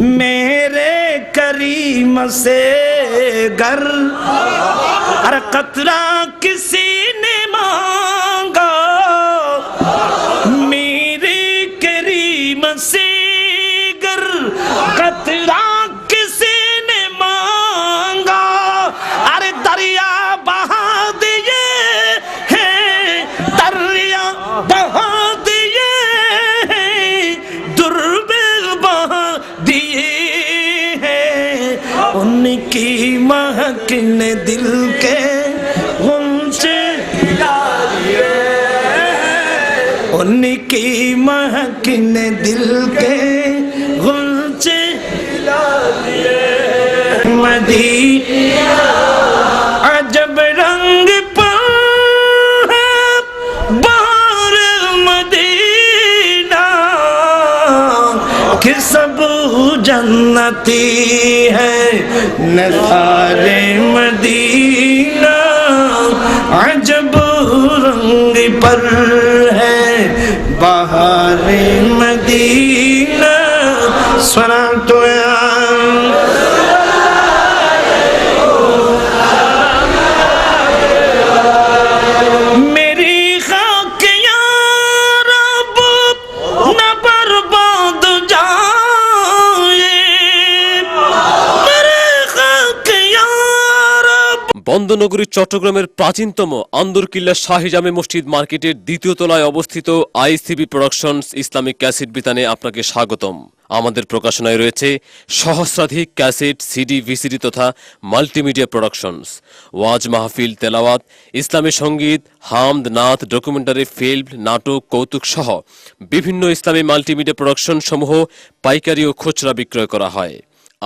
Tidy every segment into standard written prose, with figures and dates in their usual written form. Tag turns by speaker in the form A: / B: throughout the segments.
A: मेरे करीम से गर अरे कतरा किसी ने मांगा, मेरे करीम से गर कतरा किसी ने मांगा, अरे दरिया बहा दिए हैं, दरिया बहा दिए हैं, दुर्बेल बहा दिए हैं, उनकी महक ने दिल के गुंजे, उनकी महक ने दिल के गुंजे मदीना अजब रंग पर है बहार मदीना कि सब जन्नती है नज़ारे मदीना अजब रंग पर है बहार मदीना। सलाम तो मेरी खाक या रब न बर्बाद जाए, मेरी खाक या रब।
B: বন্দনগরী চট্টগ্রামের প্রাচীনতম আন্দরকিল্লা শাহী জামে মসজিদ মার্কেটের দ্বিতীয় তলায় অবস্থিত আইসিবি প্রোডাকশনস ইসলামিক ক্যাসেট বিতানে আপনাকে স্বাগতম। আমাদের প্রকাশনায় রয়েছে সহস্রাধিক ক্যাসেট, সিডি, ভিসিডি তথা মাল্টিমিডিয়া প্রোডাকশনস, ওয়াজ মাহফিল, তেলাওয়াত, ইসলামী সঙ্গীত, হামদ, নাত, ডকুমেন্টারি ফিল্ম, নাটক, কৌতুক সহ বিভিন্ন ইসলামী মাল্টিমিডিয়া প্রোডাকশন সমূহ পাইকারি ও খুচরা বিক্রয় করা হয়।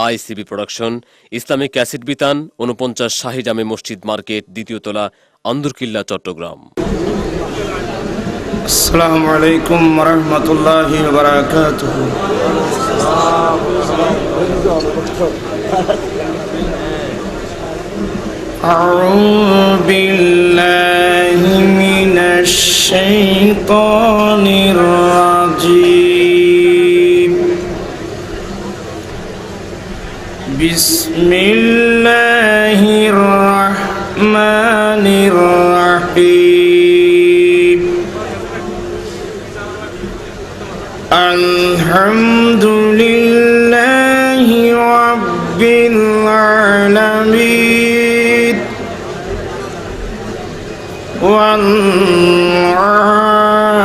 B: আইসিবি প্রোডাকশন ইসলামিক ক্যাসেট বিতান 49 শাহী জামে মসজিদ মার্কেট, দ্বিতীয় তলা, আন্দরকিল্লা, চট্টগ্রাম।
A: আসসালামু আলাইকুম ওয়া রাহমাতুল্লাহি ওয়া বারাকাতুহু। আউযু বিল্লাহি মিনাশ শাইতানির রাজীম। বিসমিল্লাহির রাহমানির রাহিম। আলহামদুলিল্লাহি রাব্বিল আলামিন ওয়াল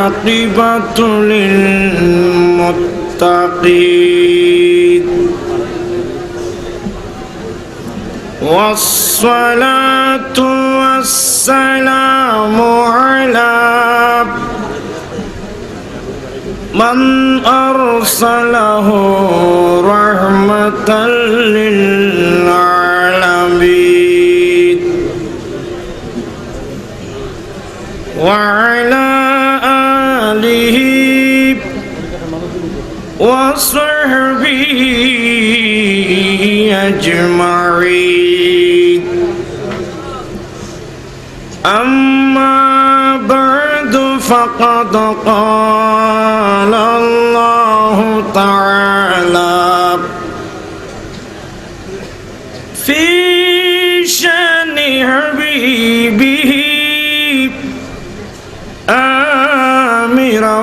A: আকিবাতু লিল মুত্তাকিন ওয়াসসালাতু ওয়াসসালামু আলা মান আরসালাহু রাহমাতাল লিল আলামিন ওয়া আলা আলিহি ওয়া সাহবিহি আজমাইন। أما بعد فقد قال الله تعالى في شأن حبيبه آمرا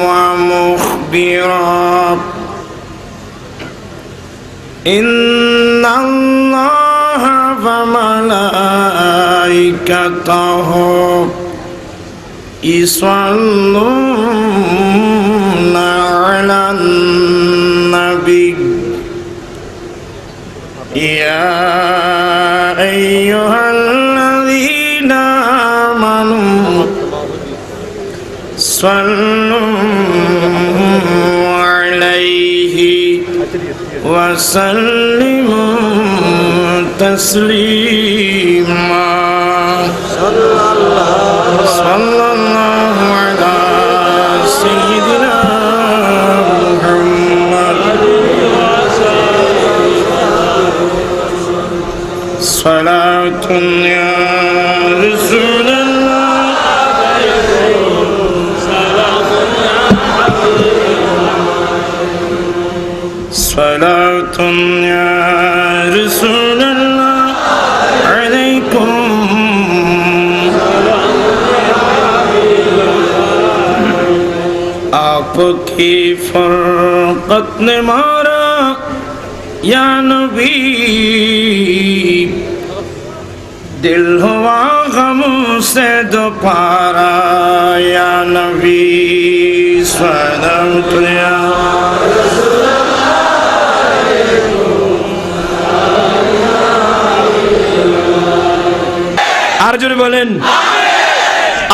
A: ومخبرا إن الله وملائكته يصلون على النبي يا أيها الذين آمنوا صلوا عليه وسلموا تسليما صلى الله على سيدنا محمد صلاة يا رسول الله صلاة يا رسول الله عليكم आपकी फरकत ने मारा या नबी दिल हुआ गम से दोबारा या नबी सलाम या अर्जुन बोलें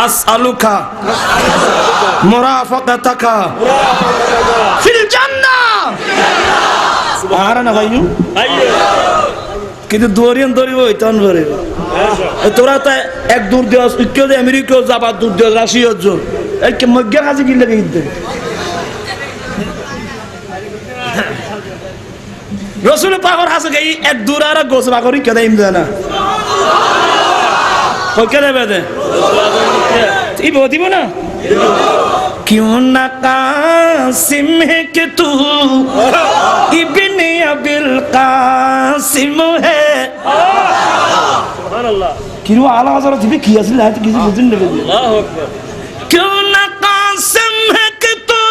A: আসআলুকা মুরাফাকাতাকা ফিল জান্নাহ সুবহানাল্লাহ না ভাইও কিন্তু দৌড়িয়ে দৌড়িব তন করে তোরা তো এক দূর দিওস ইকেও আমেরিকাও যাবা দূর দিওস রাশিয়াও জোর এই কে মগ্গের কাছে কি লাগে ইতে রাসূল পাকের কাছে গই এক দূর আর গোস বাকরি কেদা ইমদা না ওকে দেবে দে এই বদিব না क्यों ना कासिम है कि तू इब्ने अबिल कासिम है सुभान अल्लाह क्यों आला हज़रत भी किया से लायत किसी बुजुर्ग ने बोला अल्लाह अकबर क्यों ना कासिम है कि तू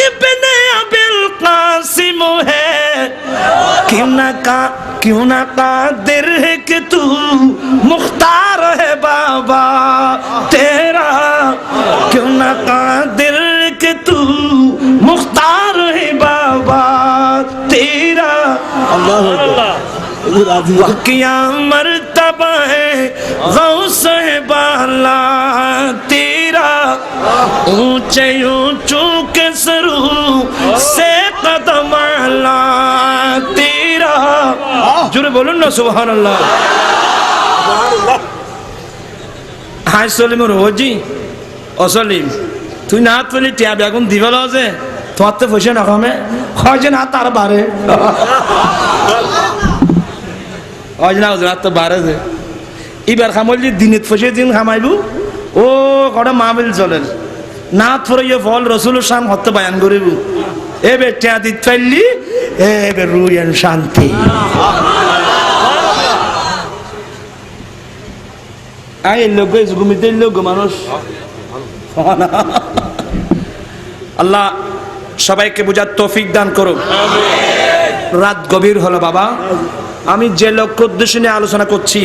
A: इब्ने अबिल कासिम है क्यों ना कादिर है कि तू मुख्तार है बाबा तेरा क्यों ना कादिर कि तू मुख्तार है बाबा तेरा अल्लाह क्या मर्तबा है गौस है बाला तेरा ऊंचे ऊंचों के सरू से कदम आला तेरा जुरे बोलूं ना सुभान अल्लाह हाय सलीम रोजी असलीम তুই না তুলি টিয়া বেগুন দিবেল যে তোমার তো পয়সা না কমে হয় যে না তার বারে হয় না ওদের তো বারে যে এবার খামল যে দিনের পয়সা দিন খামাইবু ও কটা মাহবিল চলেন না থরে ফল রসুলের শান হতে বায়ান করিব এবে টিয়া দিত ফেললি এবে রুয়েন শান্তি আই লোক ঘুমিতে লোক মানুষ আল্লাহ সবাইকে বুঝার তৌফিক দান করুন রাত গভীর হলো বাবা আমি যে লক্ষ্য উদ্দেশ্য নিয়ে আলোচনা করছি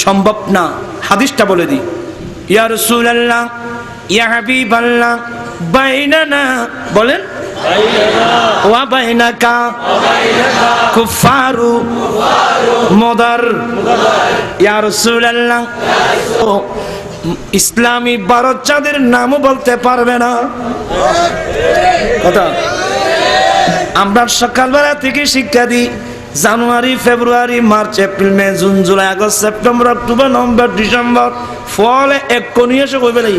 A: সম্ভব না হাদিসটা বলে দিই ইয়া রাসূলুল্লাহ ইয়া হাবিবাল্লাহ বাইনানা বলেন ওয়া বাইনাকা কুফারু মুদার ইয়া রাসূলুল্লাহ ইসলামী 12 চাঁদের নামও বলতে পারবে না কথা আমরা সকালবেলা থেকে শিক্ষা দিই January February March April May June July August September October November December ফলে এক কোণে এসে কইবে নাই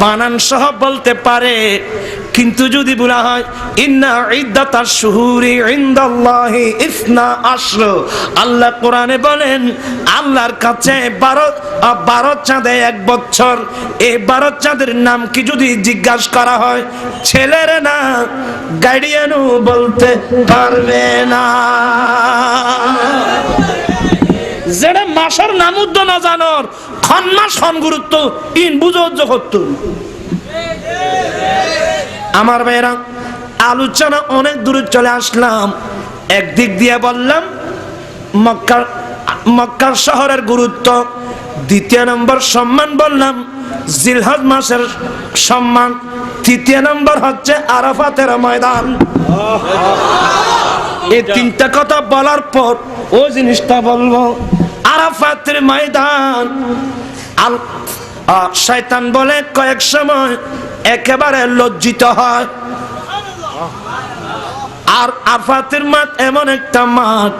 A: বানান সহ বলতে পারে কিন্তু যদি বলা হয় ইন্না ইদ্দাতাশ শুহুরি ইনদাল্লাহি 12 আল্লাহ কোরআনে বলেন আল্লাহর কাছে 12 চাঁদে এক বছর এই 12 চাঁদের নাম কি যদি জিজ্ঞাসা করা হয় ছেলের না গার্ডিয়ানও বলতে পারবে না যেটা মাসের নামুদ্দ না জানোর খন মাস খন গুরুত্ব ইন বুঝো জগত আমার ভাইরা আলোচনা অনেক দূরে চলে আসলাম একদিক দিয়ে বললাম মক্কা শহরের গুরুত্ব দ্বিতীয় নম্বর সম্মান বললাম জিলহজ মাসের সম্মান তৃতীয় নম্বর হচ্ছে আরাফাতের ময়দান এই তিনটা কথা বলার পর ও জিনিসটা বলবো আরাফাতের ময়দান শয়তান বলে কয়েক সময় একেবারে লজ্জিত হয় আর আরাফাতের মাঠ এমন একটা মাঠ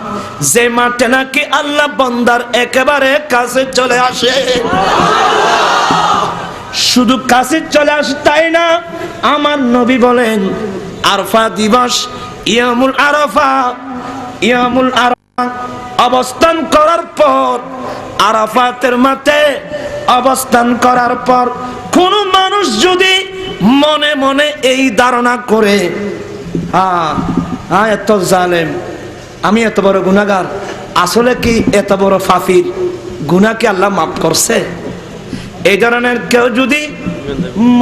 A: যে মাঠে নাকি আল্লাহ বান্দার একেবারে কাছে চলে আসে শুধু কাছে চলে আসে তাই না আমার নবী বলেন আরাফা দিবস ইয়ামুল আরাফা অবস্থান করার পর আরাফাতের মাঠে অবস্থান করার পর কোন মানুষ যদি মনে মনে এই ধারণা করে হ্যাঁ হ্যাঁ, এত জালেম, আমি এত বড় গুনাহগার, আসলে কি এত বড় ফাফির গুনাহ কি আল্লাহ মাফ করছে? এই ধরনের কেউ যদি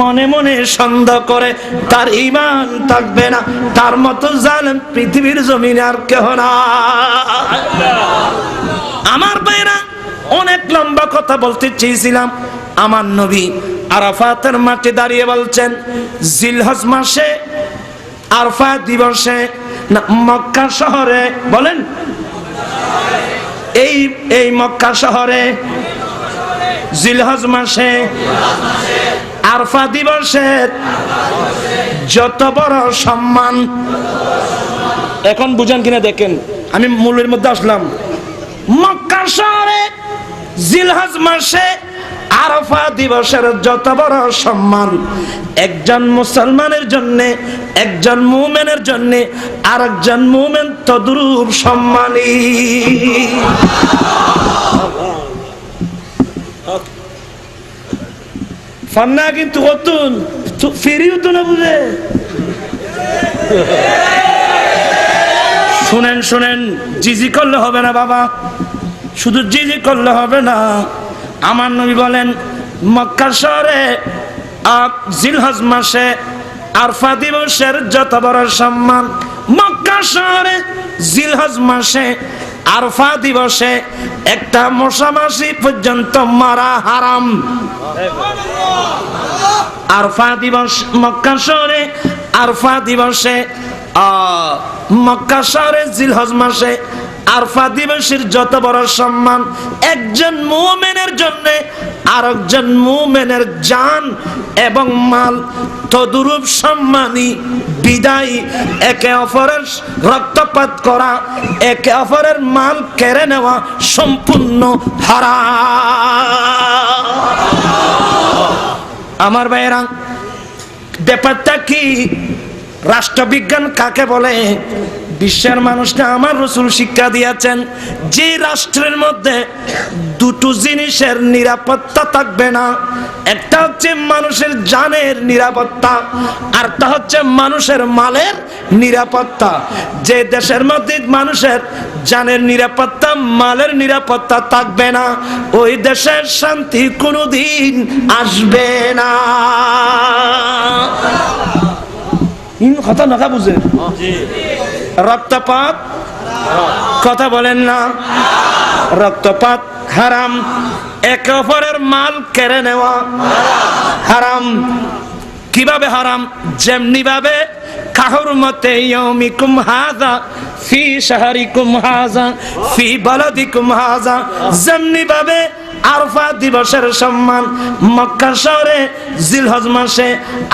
A: মনে মনে সন্দেহ করে, তার ঈমান থাকবে না। তার মতো জালেম পৃথিবীর জমিনে আর কেহ না। আমার ভাইরা, অনেক লম্বা কথা বলতে চেয়েছিলাম। আমার নবী আরাফাতের মাঠে দাঁড়িয়ে বলছেন, জিলহজ মাসে আরাফা দিবসে না মক্কা শহরে, বলেন এই মক্কা শহরে জিলহজ মাসে আরাফা দিবসে যত বড় সম্মান। এখন বুঝেন কিনা দেখেন, আমি মূলের মধ্যে আসলাম। মক্কা শহরে জিলহজ মাসে আরাফা দিবসের যত বড় সম্মান, একজন মুসলমানের জন্য, একজন মুমিনের জন্য আরেকজন মুমিন তদ্রূপ সম্মানী। ফান্না কিন্তু কতুন ফেরিও তো না বুঝে। শুনেন শুনেন, জিজি করলে হবে না বাবা, শুধু জিজি করলে হবে না। আমার নবী বলেন, মক্কা শহরে জিলহজ মাসে আরাফা দিবসের যত বড় সম্মান, মক্কা শহরে জিলহজ মাসে আরাফা দিবসে একটা মশা মাছি পর্যন্ত মারা হারাম। আরাফা দিবস মক্কা শহরে, আরাফা দিবসে মক্কা শহরে জিলহজ মাসে আরাফা দিবসের যত বড় সম্মান, একজন মুমিনের জন্য আরেকজন মুমিনের জান এবং মাল তদুরূপ সম্মানী। বিদায় একে অপরের রক্তপাত করা, একে অপরের মাল কেড়ে নেওয়া সম্পূর্ণ হারাম। আমার ভাইয়েরা, ব্যাপারটা কি? রাষ্ট্রবিজ্ঞান কাকে বলে? বিশ্বের মানুষকে আমার রাসূল শিক্ষা দিয়েছেন, যে রাষ্ট্রের মধ্যে দুটো জিনিসের নিরাপত্তা থাকবে না, একটা হচ্ছে মানুষের জানের নিরাপত্তা, আরটা হচ্ছে মানুষের মালের নিরাপত্তা। যে দেশের মধ্যে মানুষের জানের নিরাপত্তা, মালের নিরাপত্তা থাকবে না, ওই দেশের শান্তি কোনোদিন আসবে না। কথা নাকা বুঝে, রক্তপাত কথা বলেন না, রক্তপাত হারাম, একে অপরের মাল কেড়ে নেওয়া হারাম। কিভাবে হারাম? যেমনি ভাবে কাহুরমতে ইয়াউমিকুম হাযা ফি শাহরিকুম হাযা ফি বালাদিকুম হাযা, যেমনি ভাবে আরাফা দিবসের সম্মান মক্কা শহরে জিলহজ মাসে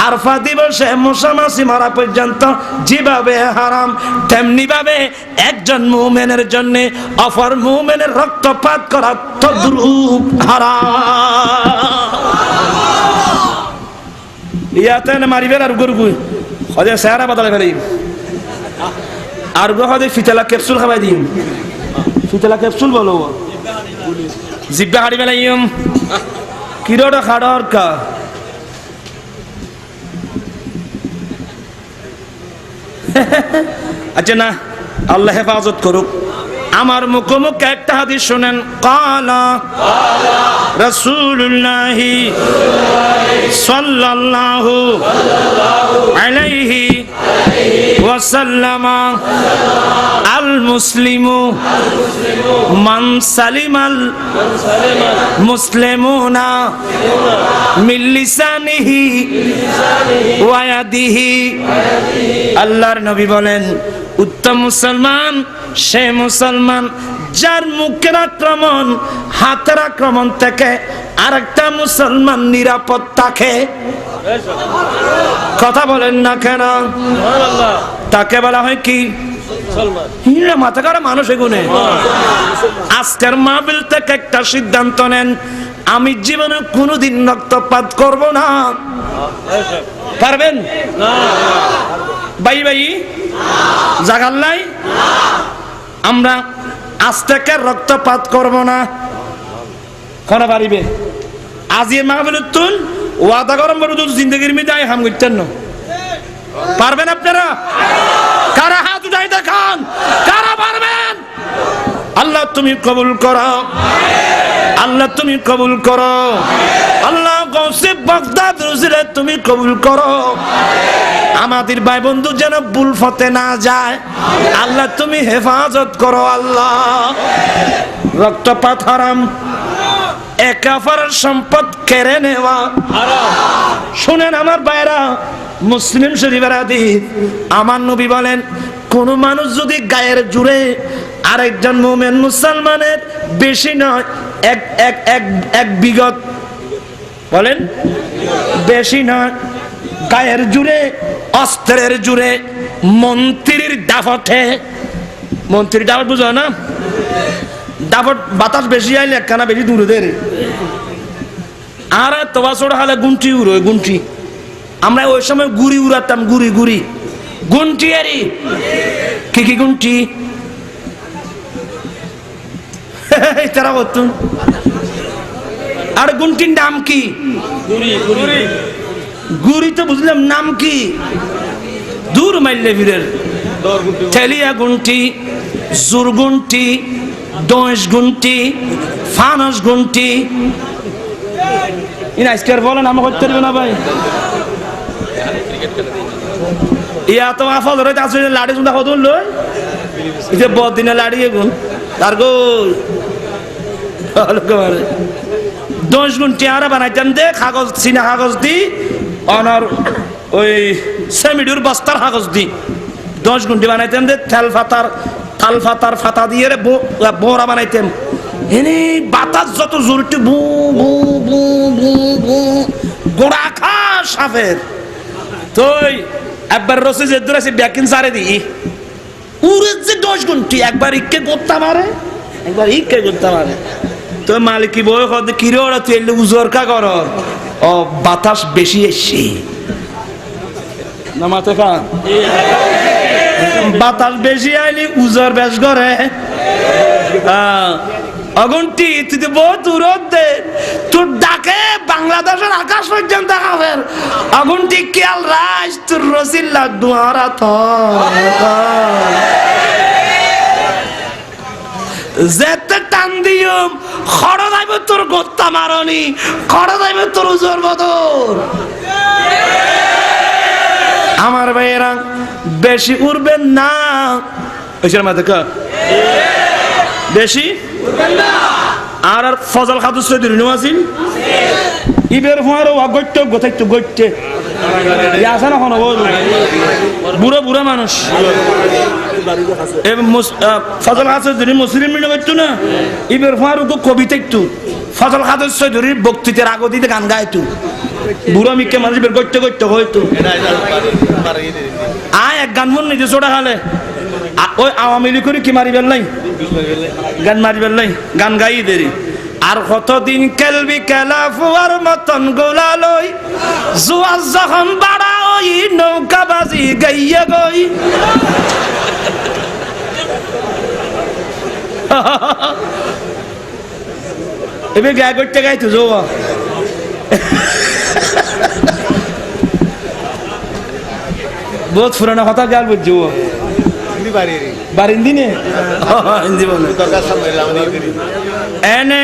A: আরাফা দিবসে মশা মাছি মারা পর্যন্ত যেভাবে হারাম, তেমনি ভাবে একজন মুমিনের জন্য অপর মুমিনের রক্তপাত করা তদ্রূপ হারাম। ইয়াতে মারিবেন আর গরু হজে চেহারা বদলে ফেলি, আর গো হজে ফিতলা ক্যাপসুল খাওয়াই দিম। ফিতলা ক্যাপসুল বলো, জিব্বা হাড়ি বেলাইম কিরোটা খাড়র কা। আচ্ছা না, আল্লাহ হেফাজত করুক। আমার মুখোমুখি একটা হাদিস শুনেন, কালা রাসূলুল্লাহ সাল্লাল্লাহু আলাইহি ওয়াসাল্লাম, আল মুসলিমু মান সালিমাল মুসলিমুনা মিন লিসানিহি ওয়া ইয়াদিহি। আল্লাহর নবী বলেন, উত্তম মুসলমান সে মুসলমান যার মুখের আক্রমণ, হাতের আক্রমণ থেকে আরেকটা মুসলমান নিরাপদ থাকে। কথা বলেন না কেন? তাকে বলা হয় কি? মাথা কাটা মানুষ। এগুনে আজকের মাহফিল থেকে একটা সিদ্ধান্ত নেন, আমি জীবনে কোনোদিন রক্তপাত করব না। পারবেন? ভাই ভাই জাগাল্লাই আমরা আজ থেকে রক্তপাত করব না। কোন পারিবে? আজি মাহফিল তুল ওয়াদা করম বড় জিন্দগির মধ্যে হাম করতেন না। পারবেন আপনারা? তুমি কবুল করো, আল্লাহ তুমি কবুল করো, আল্লাহ গৌসে বাগদাদ রুজিলে তুমি কবুল করো। আমাদের ভাই বন্ধু যেন ভুল পথে না যায়, আল্লাহ তুমি হেফাজত করো। আল্লাহ রক্তপাত হারাম, একাফারের সম্পদ কেড়ে নেওয়া হারাম। শুনেন আমার ভাইরা, মুসলিম শরীফের হাদিস, আমার নবী বলেন কোন মানুষ যদি গায়ের জুড়ে আরেকজন মুমিন মুসলমানের বেশি নয় এক এক এক এক বিগত, বলেন বেশি নয়, গায়ের জুড়ে অস্ত্রের জুড়ে মন্ত্রীর দাফটে, মন্ত্রীর দাফট বুঝো না, দাফট বাতাস বেশি আইলে একখানা বেশি দূরে দেয়। আর তোবা ছোড়া হলে গুন্টি উড়ো, গুন্টি আমরা ওই সময় গুড়ি উড়াতাম, গুড়ি গুড়ি গুন্টি আরি কি কি গুন্টি তারা করতুন। আর গুন্টির নাম কি? গুড়ি তো বুঝলাম, নাম কি? দূর মাইলে ভিড়ের ঠেলিয়া গুন্টি, জোর গুন্টি, দশ গুন্টি, ফানস গুন্টি। আজকের বলেন আমার করতে পারবে না ভাই। ইয়া তো আফল ধরে আসলে লাড়ি চুন্দা কত লই, যে বদিনে লাড়ি এগুন তার গো 10 গুন্টি আর বানাইতাম দে কাগজ, চিনা কাগজ দি অনর ওই সেমিডুর বস্তার কাগজ দি 10 গুন্টি বানাইতাম দে, তেল ফাতার তাল ফাতার ফাতা দিয়ে বোরা বানাইতাম। এনে বাতাস যত জোরটি বু বু বু বু বু গোড়া খা সাফের তুই একবার রসে যে দূরে ব্যাকিং সারে দিই উড়ে যে 10 গুন্টি একবার ইকে করতে পারে, একবার ইকে করতে পারে। তো মালিকি বই কত কিরে ওরা তুই এলে উজোর কা কর, ও বাতাস বেশি এসছি না মাথা খা, বাতাস বেশি আইলি উজোর বেশ করে। অগুনটি তুই তো বহুত দূরত দে, তোর ডাকে বাংলাদেশের আকাশ পর্যন্ত খাবের। অগুনটি খেয়াল রাখ, তোর রসিল্লা দুয়ারা তো যেতে টান দিম খড় যাইব তোর গোত্তা মারনি, খড় যাইব তোর উজোর বদর। আমার ভাইয়েরা বেশি উড়বেন না, ওইসের মাঝে বেশি আর ফজল খাদু চৌধুরী আছিল ইবের ফোয়ারও গইতে গোথাইতো গইতে আছে না কোনো বুড়ো বুড়ো মানুষ। ফজল খাদু চৌধুরী মুসলিম মিলে গইতো না, ইবের ফোয়ারও কবিতা একটু ফজল খাদু চৌধুরীর বক্তৃতার আগত দিতে গান গাইতো, বুড়ো মিকে মানুষ বের গইতে গইতে হইতো। আয় এক গান মন নিজে ছোটা খালে ওই আওয়ামী লীগ করে কি মারিবেন নাই, গান মারিবেন নাই, গান গাই দেরি। আর কতদিন খেলবি খেলা ফুয়ার মতন গোলা লই, জুয়ার যখন বাড়া ওই নৌকা বাজি গাইয়া গই। এবার গায়ে করতে গাইতো জোয়া বহুত পুরানা কথা গাল বুঝছো বাড়ির দিনে এনে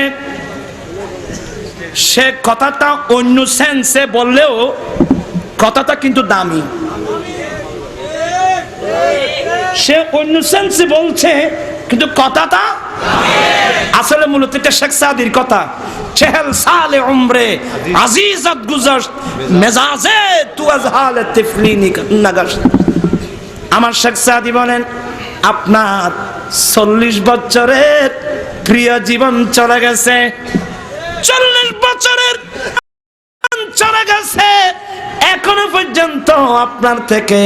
A: সে কথাটা অন্য সেন্সে বললেও কথাটা কিন্তু দামি। সে অন্য সেন্সে বলছে কিন্তু কথাটা আসলে মূলত এটা শেখ সাদির কথা। 40 সালে উমরে আজিজত গুজশত মেজাজে তু আজ হালে তিফলিনি নাগাশত। আমার শেখ সাদি বলেন আপনার 40 বছরের প্রিয় জীবন চলে গেছে, 40 বছরের চলে গেছে, এখনো পর্যন্ত আপনার থেকে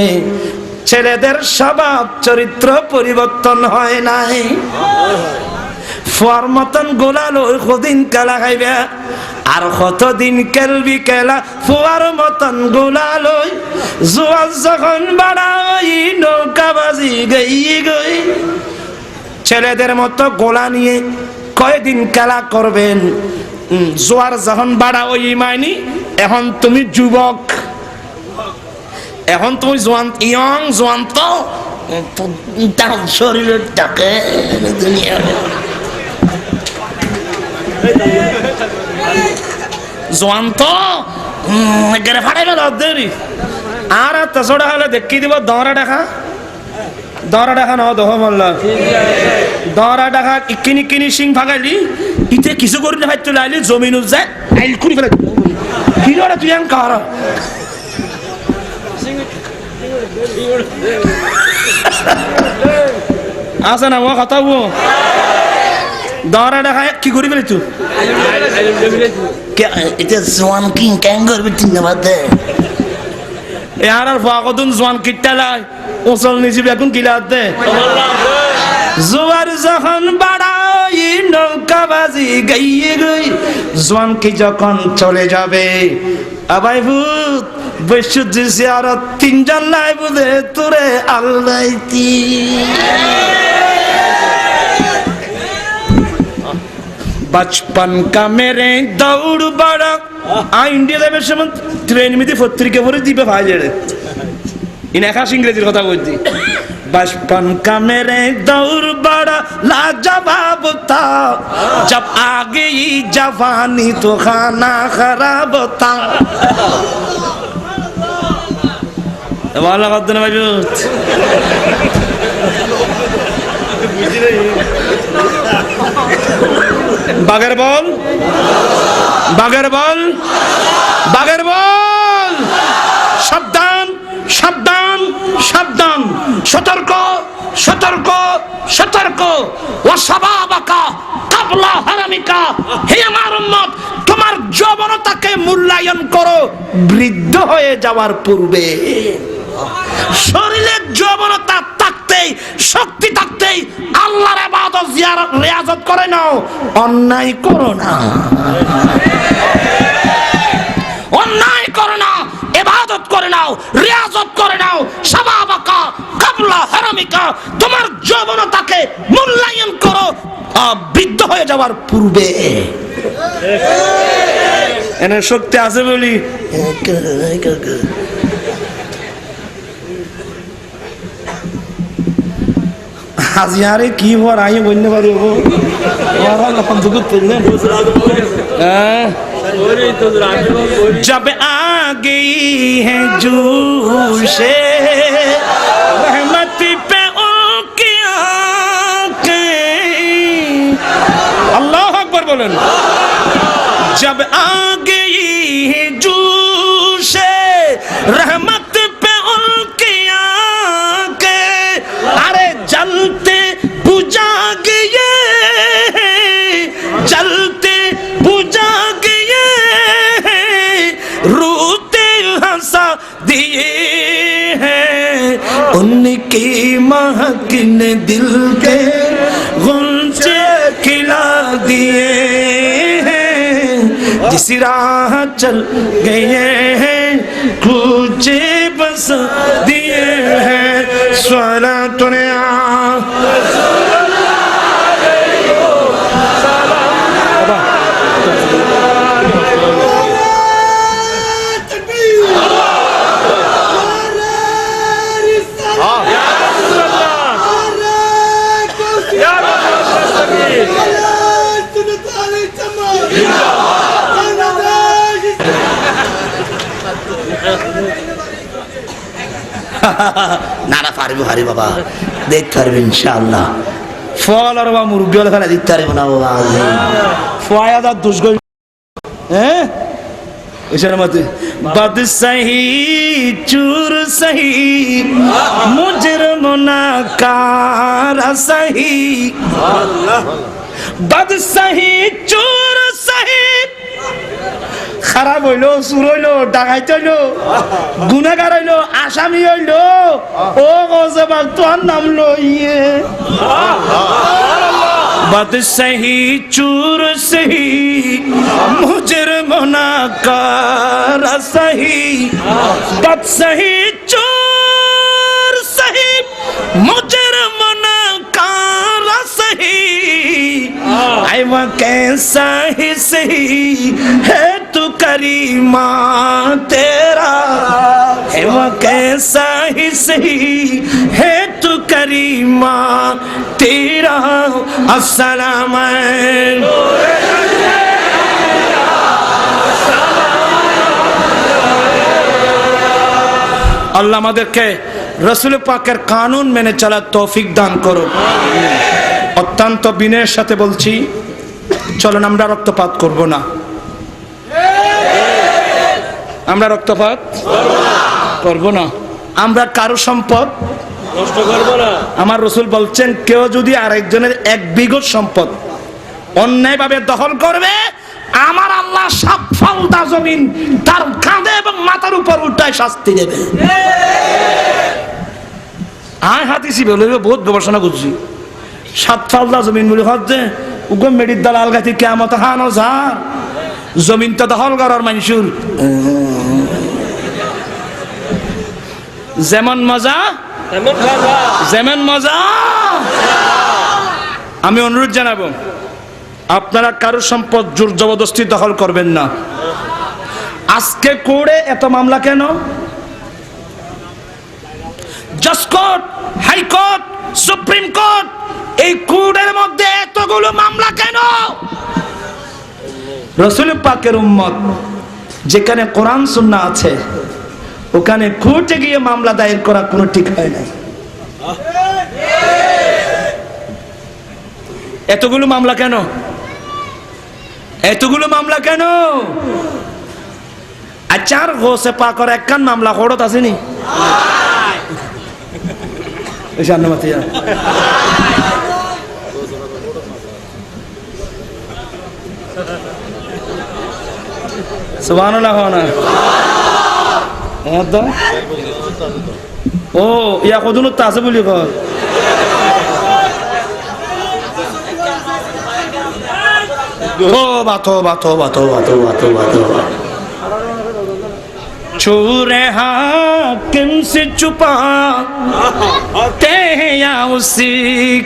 A: ছেলেদের স্বভাব চরিত্র পরিবর্তন হয় নাই। ফুয়ার মতন গোলাল ওই কদিন খেলা খাইবে, আর কতদিন খেলবি খেলা ফুয়ার মতন গোলাল ওই জোয়ার যখন বাড়াই নৌকাবাজি গই গই। ছেলেদের মতো গোলা নিয়ে কয়দিন খেলা করবেন, জোয়ার যখন বাড়া ওই মাইনি। এখন তুমি যুবক, এখন তুমি জোয়ান, ইয়ং জোয়ান তো শরীরের টাকে দুনিয়া জোয়ান তো গেরে ফাটাই গেল দেরি আর তাছাড়া হলে দেখি দিব দরা দেখা ন দহ মাল্লা দরা দেখা কিনি সিং ভাগাইলি ইতে কিছু করি না ভাই তুই আইলি জমিন যায় আইল কুড়ি ফেলে কি রে তুই আন কার আছে না ও কথা বো দরা দেখা কি করি ফেলি তুই
C: এটা জোয়ান কিং ক্যাং করবে তিন বাদে
A: আর ফাগদুন জোয়ান কিটালাই ওসল নিজিব এখন কিলাতে জোয়ার যখন বাড়াই নৌকাবাজি গাইয়ে গই জোয়ান কি যখন চলে যাবে আবাই ভূত বৈশুদ্ধ জিয়ারত তিনজন নাই বুঝে তোরে আল্লাইতি बचपन का मेरे दौड़ बड़ा इंडिया যাবে সময় ট্রেন মিতে পত্রিকা পড়ে দিবে ভাই জেড়ে ইন একা ইংরেজির কথা বলছি बचपन का मेरे दौर बड़ा लाजवाब था जब आ गई जवानी तो खाना खराब था वाला कद ना भाई বাগের বল সাবধান সতর্ক ওয়াসাবাবাকা কাবলা হারামিকা হে আমার উম্মত তোমার যৌবনতাকে মূল্যায়ন করো বৃদ্ধ হয়ে যাওয়ার পূর্বে শরীরের যৌবনতা থাকতেই শক্তি থাকতেই আল্লাহর ইবাদত জিয়ারত রিয়াজত করে নাও অন্যায় করো না ইবাদত করে নাও রিয়াজত করে নাও শাবাবাকা কাবলা হারামিকা তোমার যৌবনতাকে মূল্যায়ন করো বৃদ্ধ হয়ে যাওয়ার পূর্বে এনে শক্তি আছে বলি হাজিয়ারে কি হওয়ার আই বলতে পারি जब आ गई है जोशे रहमत पे उनकी आँखें अल्लाह अकबर बोलें जब आ गई है जोशे रहमत पे उनकी आँखें अरे जलते बुझा गए जलते बुझा गए रोते हंसा दिए हैं उनकी महक ने दिल के गुंजे खिला दिए हैं जिस राह चल गए हैं कुछ बस दिए हैं स्वरा तुने
C: নানা পারবো হারি বাবা দেখতে পারবে ইনশাআল্লাহ
A: ফল আর বা মুরগি হলে ফেলে
C: দেখতে পারবো না বাবা
A: ফয়াদার দুষ গই হ্যাঁ ইশারা মতে বদ সহি চুর সহি মুজরম নাকার সহি বদ সহি চুর সহি খারাপ হইলো চুর হইলো ডাকাইত হইলো গুনাহগার হইলো আসামি হইলো ও গজবাক তোর নাম লইয়ে बद सही चूर सही मुजरम नाकार सही बद सही चूर सही मुजरम नाकार सही आई वो कैसा ही सही है तू करीमा तेरा है वो कैसा ही सही है तू करीमा तेरा अस्सलाम আল্লাহ আমাদেরকে রাসূল পাকের কানুন মেনে চলার তৌফিক দান করুন। অত্যন্ত বিনয়ের সাথে বলছি, চলেন আমরা রক্তপাত করব না। আমরা রক্তপাত করব না। আমরা কারো সম্পদ
B: নষ্ট করব না।
A: আমার রাসূল বলছেন, কেউ যদি আরেকজনের 1 বিঘা সম্পদ অন্যায়ভাবে দখল করবে, আমার আল্লাহ 7 ফালদা জমিন তার কাঁধে এবং মাথার উপর উঠায় শাস্তি দেবে। আয় হাতিসি বলে বহুত গবেষণা করছি। 7 ফালদা জমিন বলে হচ্ছে উগম মেডির দালাল গাতি কিয়ামত হানো যার জমিন তো দখল করার মানুষের যেমন মজা যেমন মজা। আমি অনুরোধ জানাবো, আপনারা কারো সম্পদ জোর জবরদস্তি দখল করবেন না। আজকে কোর্টে এত মামলা কেন? জাজ কোর্ট, হাইকোর্ট, সুপ্রিম কোর্ট, এই কোর্টের মধ্যে এতগুলো মামলা কেন? রাসূল পাকের উম্মত যেখানে কোরআন সুন্নাহ আছে, ওখানে কোর্টে গিয়ে মামলা দায়ের করা কোনো ঠিক হয় না। এতগুলো মামলা কেন? এতগুলো মামলা কেন? আচার গোসে পাকর একখান মামলা খড়ত আসেনি। সুবহানাল্লাহ না। ও ইয়া কদুন আছে বলি কর। तौबा तौबा तौबा तौबा तौबा तौबा तौबा छूरे हाकिम से छुपाते हैं या उसी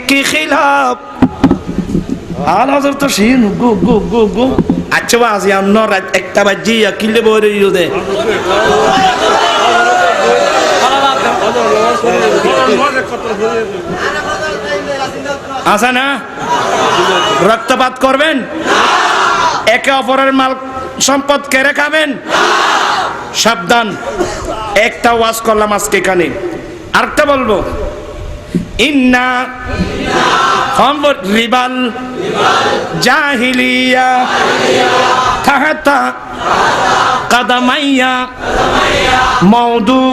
A: के खिलाफ आला हजर तो शीन गो गो गो गो अच्छा बाज या नौर एकता बजी या किले बोरे युदे আসা না? রক্তপাত করবেন, একে অপরের মাল সম্পদ কেড়ে খাবেন, সাবধান। একটা ওয়াজ করলাম আজকে এখানে, আরেকটা বলবো। ইন্না রিবাল জাহিলিয়া তাহাতা কাদামাইয়া মওদু।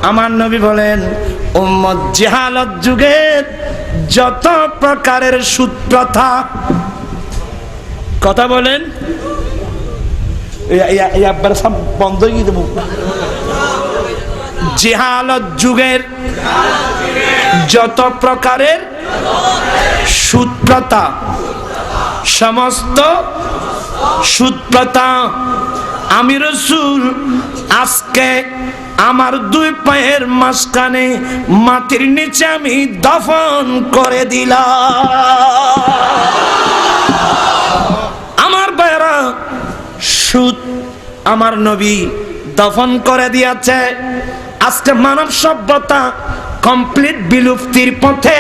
A: আমার নবী বলেন, উম্মত জাহালত যুগের যত প্রকারের সুদ প্রথা, কথা বলেন সব বন্ধ হয়ে দেব। জাহালত যুগের যত প্রকারের সুদ প্রথা, সমস্ত সুদ প্রথা আমি রাসূল আজকে আমার 2 পায়ের মাঝখানে মাটির নিচে আমি দফন করে দিলাম। আমার ভাইরা, সুদ আমার নবী দফন করে দিয়েছে। আজকে মানব সভ্যতা কমপ্লিট বিলুপ্তির পথে,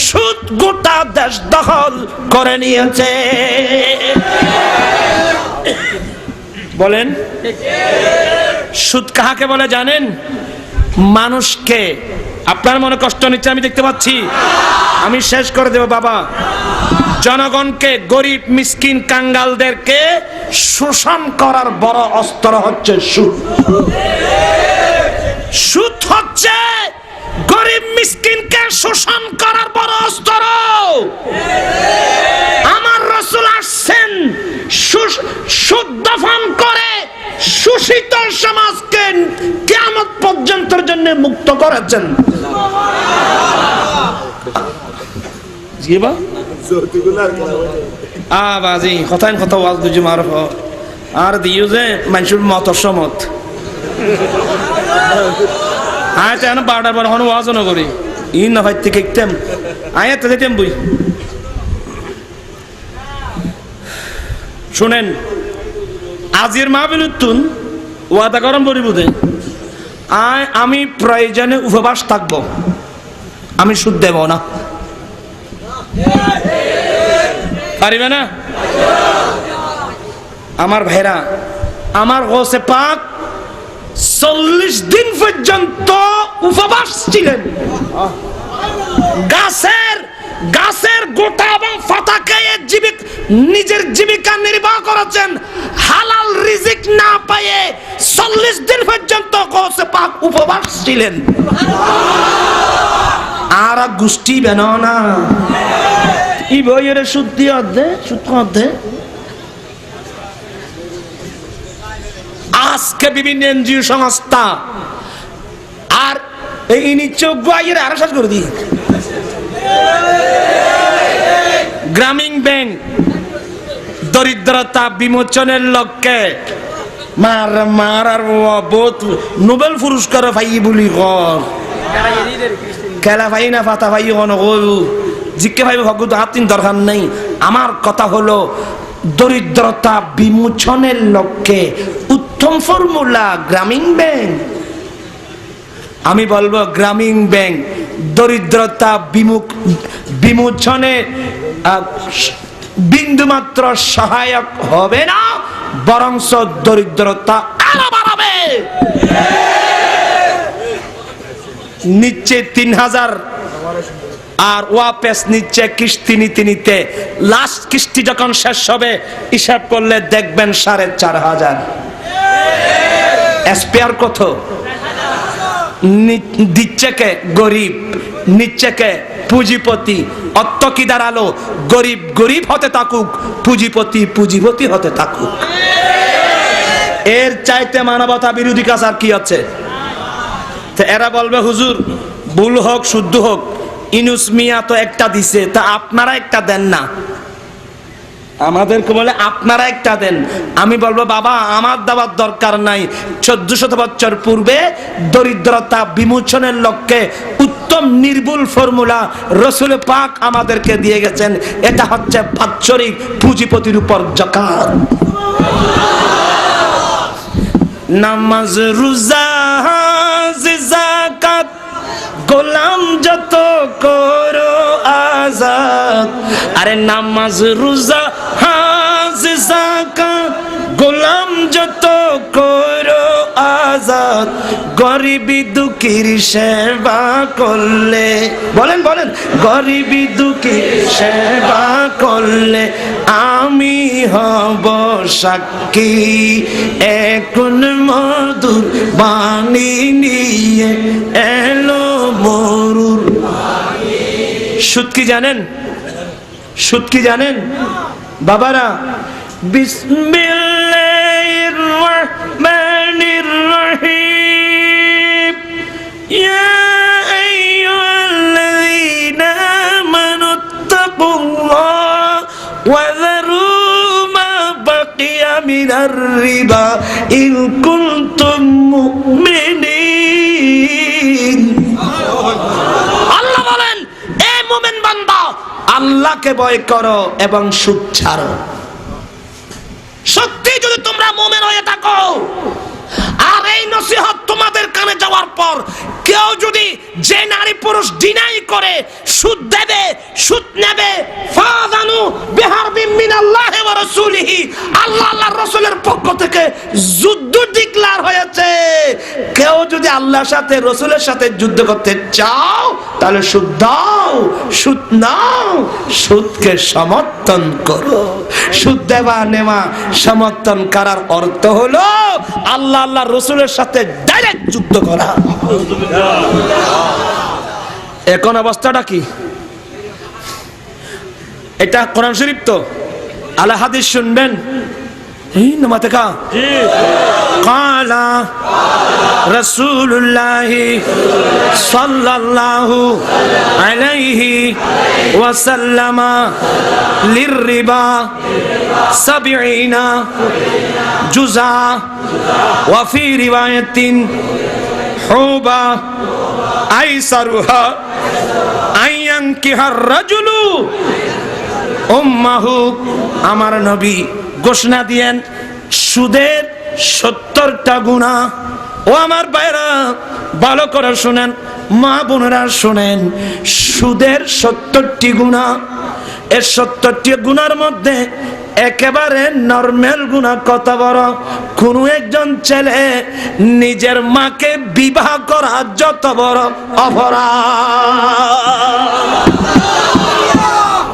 A: সুদ গোটা দেশ দখল করে নিয়েছে। বলেন সুদ কাহাকে বলে জানেন? মানুষকে, আপনার মনে কষ্ট নিচ্ছে আমি দেখতে পাচ্ছি, আমি শেষ করে দেব বাবা। জনগণকে, গরিব মিসকিন কাঙ্গালদেরকে শোষণ করার বড় অস্ত্র হচ্ছে সুদ। সুদ হচ্ছে গরিব মিসকিনকে শোষণ করার বড় অস্ত্র। আমার রাসূল আসছেন সুদ দফন করে শোষিত সমাজকে কিয়ামত পর্যন্তের জন্য মুক্ত করেছেন। জিবা বাজি কথায় কথা ওয়াজ বুঝি মারফ আর দিও যে মানুষের মত সমত আয় তো এখন 12টার পর হন ওয়াজ না করি ই না হয় থেকে একদম আয় তো যেতাম বই শুনেন। আজির মাহফিলুতুন ওয়াদা করম বলিবুদে আয় আমি প্রয়োজনে উপবাস থাকবো, আমি সুদ দেব না। পারিবে না? আমার ভাইরা, আমার গৌসে পাক 40 দিন পর্যন্ত উপবাস ছিলেন। গাছের গোটা এবং পাতা খেয়ে নিজের জীবিকা নির্বাহ করেছেন। হালাল রিজিক না পেয়ে 40 দিন পর্যন্ত গৌসে পাক উপবাস ছিলেন। আর গোষ্ঠী বেনো না ই বইয়ের শুদ্ধি অর্ধে আজকে বিভিন্ন এনজিও সংস্থা আর এই নিচোগ্য আইয়ের আরো শেষ করে দিই। গ্রামীণ ব্যাংক দরিদ্রতা বিমোচনের লক্ষ্যে মার আর বহুত নোবেল পুরস্কার পাই বলি কর খেলা পাই না পাতা পাই জিজ্ঞে ভাই ভগত হাতিন দরকার নেই। আমার কথা হলো দরিদ্রতা বিমোচনের লক্ষ্যে উত্তম ফর্মুলা গ্রামীণ ব্যাংক। আমি বলবো গ্রামীণ ব্যাংক দরিদ্রতা বিমোচনে বিন্দুমাত্র সহায়ক হবে না, বরং দরিদ্রতা আরো বাড়াবে। নিচ্ছে 3000 আর ওয়াপেস নিচ্ছে কিস্তি নিতে লাস্ট কিস্তি যখন শেষ হবে হিসাব করলে দেখবেন 4500। স্পেয়ার কত দিচ্ছে কে? গরিব। নিচ্ছে কে? পুঁজিপতি। অর্থ কি দাঁড়ালো? গরিব হতে থাকুক, পুঁজিপতি হতে থাকুক। এর চাইতে মানবতা বিরোধী কাজ আর কি আছে? এরা বলবে হুজুর ভুল হোক শুদ্ধ হোক ইনুস মিয়া তো একটা দিছে, তা আপনারা একটা দেন না। আমাদেরকে বলে আপনারা একটা দেন। আমি বলবো বাবা আমার দেওয়ার দরকার নাই। 1400 বছর পূর্বে দরিদ্রতা বিমোচনের লক্ষ্যে উত্তম নির্ভুল ফর্মুলা রসুল পাক আমাদেরকে দিয়ে গেছেন। এটা হচ্ছে বাৎসরিক পুঁজিপতির উপর যাকাত। নামাজ রোজা যাকাত গোলাম যত করো আজাদ। আরে নামাজ রোজা হাজ যাকাত গোলাম যত করো আজাদ। গরিবি দুঃখীর সেবা করলে, বলেন গরিবি দুঃখীর সেবা করলে আমি হব সাক্ষী। এখন মধুর বাণী নিয়ে এলো মরুর। সুদ কি জানেন বাবারা? বিসমিল্লাহির রহমানির রহিম। ইয়া আইয়ুহাল্লাযীনা আমানুত্তাকুল্লাহ ওয়া যারু মা বাকিয়া মিনার রিবা ইন কুনতুম মুমিনিন। আল্লাহ বলেন, এ মুমিন বান্দা আল্লাহকে ভয় করো এবং সুদ ছাড়ো। সত্যি যদি তোমরা মুমিন হয়ে থাকো আর এই নসিহত তোমাদের কানে যাওয়ার পর কেউ যদি যে নারী পুরুষ ডিনাই করে সুদ দেবে সুদ নেবে, ফাযানু বিহারবিন মিনাল্লাহি ওয়া রাসূলিহি, আল্লাহর রাসূলের পক্ষ থেকে যুদ্ধ ডিক্লেয়ার হয়েছে। কেউ যদি আল্লাহর সাথে রাসূলের সাথে যুদ্ধ করতে চাও তাহলে সুদ দাও, সুদ নাও, সুদকে সমর্থন করো। সুদ দেওয়া নেওয়া সমর্থন করার অর্থ হলো আল্লাহ রাসূলের সাথে ডাইরেক্ট যুদ্ধ করা। এখন অবস্থাটা কি? এটা কোরআন শরীফ তো, আলা হাদিস শুনবেন। এই নামাতে কা কালা রাসূলুল্লাহ সাল্লাল্লাহু আলাইহি ওয়াসাল্লাম লিররিবা 70 জুজা ওয়া ফি রিওয়ায়াতিন হুবা আইসারুহা আইয়ানকিহার রাজুলু উম্মাহু। আমার নবী ঘোষণা দিয়েন সুদের 70টা গুনাহ। ও আমার ভাইরা ভালো করে শুনেন, মা বোনেরা শুনেন, সুদের 70টি গুনাহ। এর 70টি গুনার মধ্যে একেবারে নরমাল গুনাহ কত বড়? কোন একজন ছেলে নিজের মাকে বিবাহ করা যত বড় অপরাধ।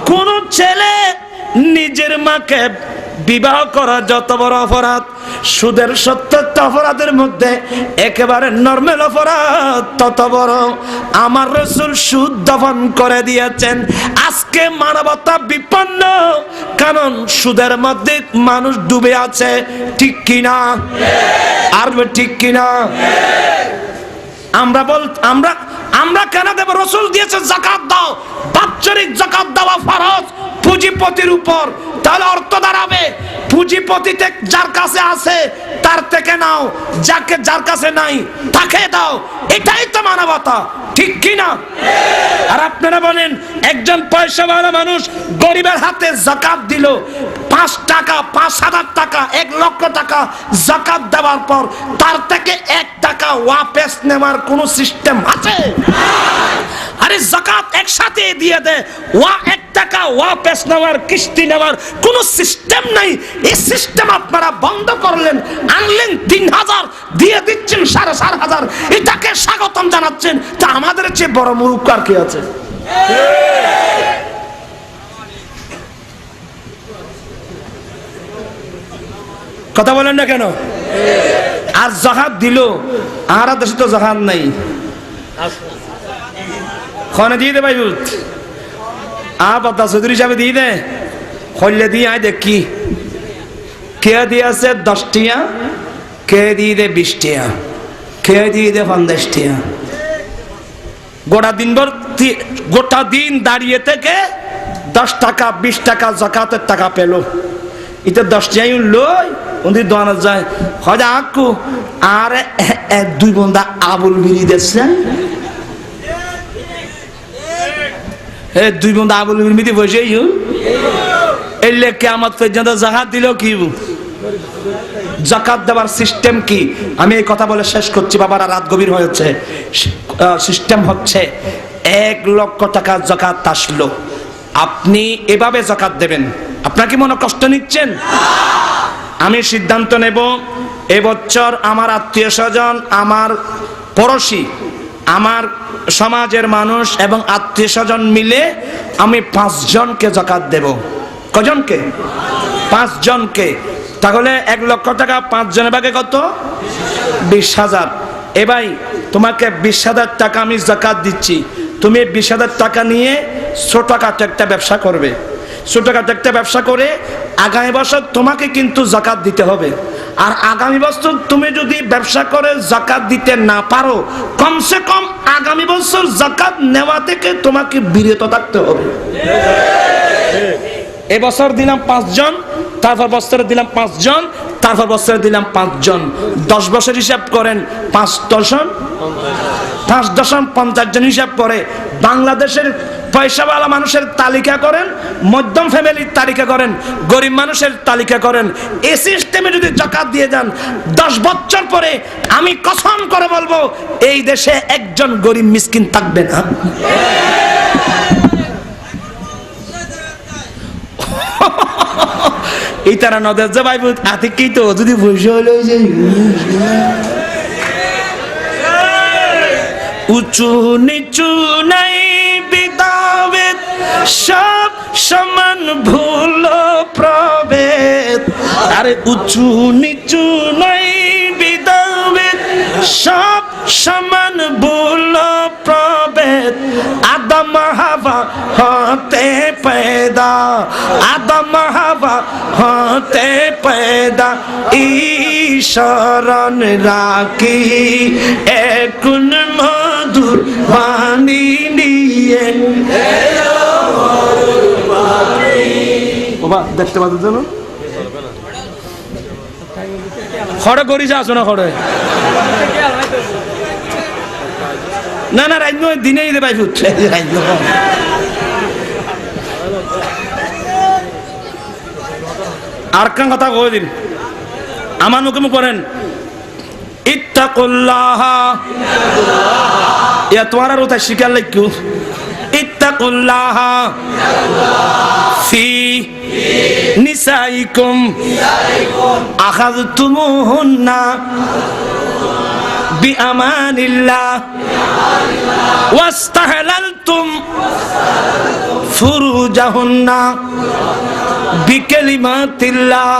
A: কোন ছেলে নিজের মাকে বিবাহ করা যত বড় অপরাধ, সুদের ৭০টা অপরাধের মধ্যে একেবারে নরমাল অপরাধ তত বড়। আমার রাসূল সুদ দফন করে দিয়েছেন। আজকে মানবতা বিপন্ন, কারণ সুদের মধ্যে মানুষ ডুবে আছে। ঠিক কিনা? আর ঠিক কিনা? আমরা কেন দেব? রাসূল দিয়েছে যাকাত দাও, বাৎসরিক যাকাত দেওয়া ফরজ পুঁজিপতির উপর। তাহলে অর্থ দাঁড়াবে পুঁজিপতিতে যার কাছে আছে তার থেকে নাও, যার কাছে নাই তাকে দাও। এটাই তো মানবতা। ঠিক কিনা? আর আপনারা বলেন, একজন পয়সাওয়ালা মানুষ গরিবের হাতে যাকাত দিল, 5 টাকা, 5,000 টাকা, 1 লক্ষ টাকা যাকাত দেওয়ার পর তার থেকে 1 টাকা ওয়াপস নেওয়ার কোন সিস্টেম আছে? আরে যাকাত একসাথে দিয়ে দে, 1 টাকা ওয়াপস নেওয়ার, কিস্তি নেওয়ার কোন সিস্টেম নাই। এই সিস্টেম আপনারা বন্ধ করলেন, আনলেন 3,000, দিয়ে দিচ্ছেন 4,500। এটাকে স্বাগতম জানাচ্ছেন। তা আমাদের চেয়ে বড় মূর্খ আর কি আছে? কথা বলেন না কেন? আর যাকাত দিল, আর দেশে তো যাকাত নাই। খনে দিয়ে দে ভাই, বাতা চৌধুরী সাহেব দিয়ে দে, খল্লে দিয়ে আয় দেখি কে দিয়েছে 10 টিয়া, কে দিয়ে দে 20 টিয়া, কে দিয়ে দে 50 টিয়া। গোটা দিন দাঁড়িয়ে থেকে 10 টাকা 20 টাকা যাকাতের টাকা পেল। এটা 10 টিয়াই লই ওদের দোয়ানো যায় হয়তো আকু। আর 1-2 বন্ধা আবুল বিড়ি দিচ্ছে, 2 বন্ধা আবুল বিড়ি বসে এলে কিয়ামত পর্যন্ত যাকাত দিল কি? যাকাত দেওয়ার সিস্টেম কি? আমি এই কথা বলে শেষ করছি বাবারা, রাত গভীর হয়েছে। সিস্টেম হচ্ছে 1 লক্ষ টাকা যাকাত আসলো, আপনি এভাবে যাকাত দেবেন। আপনার কি মনে কষ্ট নিচ্ছেন? আমি সিদ্ধান্ত নেব এবছর আমার আত্মীয় স্বজন, আমার পড়োশি, আমার সমাজের মানুষ এবং আত্মীয় স্বজন মিলে আমি 5 জনকে যাকাত দেব। কজনকে? 5 জনকে। তাহলে 1 লক্ষ টাকা 5 জনের ভাগে কত? 20,000। এ ভাই, তোমাকে 20,000 টাকা আমি যাকাত দিচ্ছি, তুমি 20,000 টাকা নিয়ে ছোটখাটো একটা ব্যবসা করবে। ছোটখাটো একটা ব্যবসা করে আগামী বছর তোমাকে কিন্তু যাকাত দিতে হবে। আর আগামী বছর তুমি যদি ব্যবসা করে যাকাত দিতে না পারো, কমসে কম আগামী বছর যাকাত নেওয়া থেকে তোমাকে বিরত থাকতে হবে। এবছর দিলাম 5 জন, তারপর বছরে দিলাম 5 জন, তারপর বছরে দিলাম 5 জন। 10 বছর হিসাব করেন, 5 দশম 50 জন হিসাব করে। বাংলাদেশের পয়সাওয়ালা মানুষের তালিকা করেন, মধ্যম ফ্যামিলির তালিকা করেন, গরিব মানুষের তালিকা করেন। এই সিস্টেমে যদি যাকাত দিয়ে যান, 10 বছর পরে আমি কসম করে বলবো এই দেশে একজন গরিব মিসকিন থাকবে না। এই তারা নদের যে ভাই হাতে কি তো যদি বসে হলো উঁচু নিচু নাই বিদাবেদ, সব সমান ভুল প্রভেদ। আরে উঁচু নিচু নাই বিদাবেদ, সব সমান ভুল প্রভেদ। আদম হাওয়া হতে पैदा, আদম হাওয়া হতে पैदा। ঈশ্বরণ রাখি একুন মধুর বাণী নিয়ে। বাবা দেখতে পাচ্ছ না? খড়ে করিস আসো না খড়ে না না রাইন দিনেই দে ভাই ফুটছে আর কান কথা কই দিন আমার মুখে মুখ করেন ইত্তাকুল্লাহ। ইয়া তোমার আর ওটা শিকার লাগু ইত্তাকুল্লাহ ফি নিসাইকুম আখাযতুমুহুন্না বিআমানিল্লাহ ওয়াস্তাহলালতুম ফুরুজাহুন্না বিকালিমাতিল্লাহ।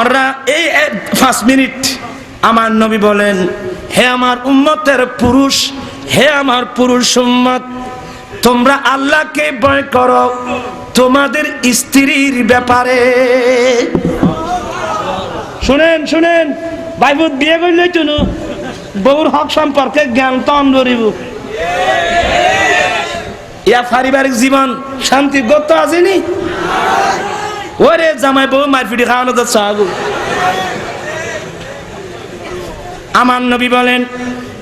A: ওরা এই 5 মিনিট আমার নবী বলেন, হে আমার উম্মতের পুরুষ, হে আমার পুরুষ উম্মত, তোমরা আল্লাহকে ভয় করো তোমাদের স্ত্রীর ব্যাপারে। শুনেন শুনেন, বাইবুত বিয়ে করলে চুনু বউর হক সম্পর্কে জ্ঞান তো অন্ধরিব। ইয়া পারিবারিক জীবন শান্তি গত আসেনি। ওরে জামাই বউ মারপিটি খাওয়ানো তো চাগু। আমার নবী বলেন,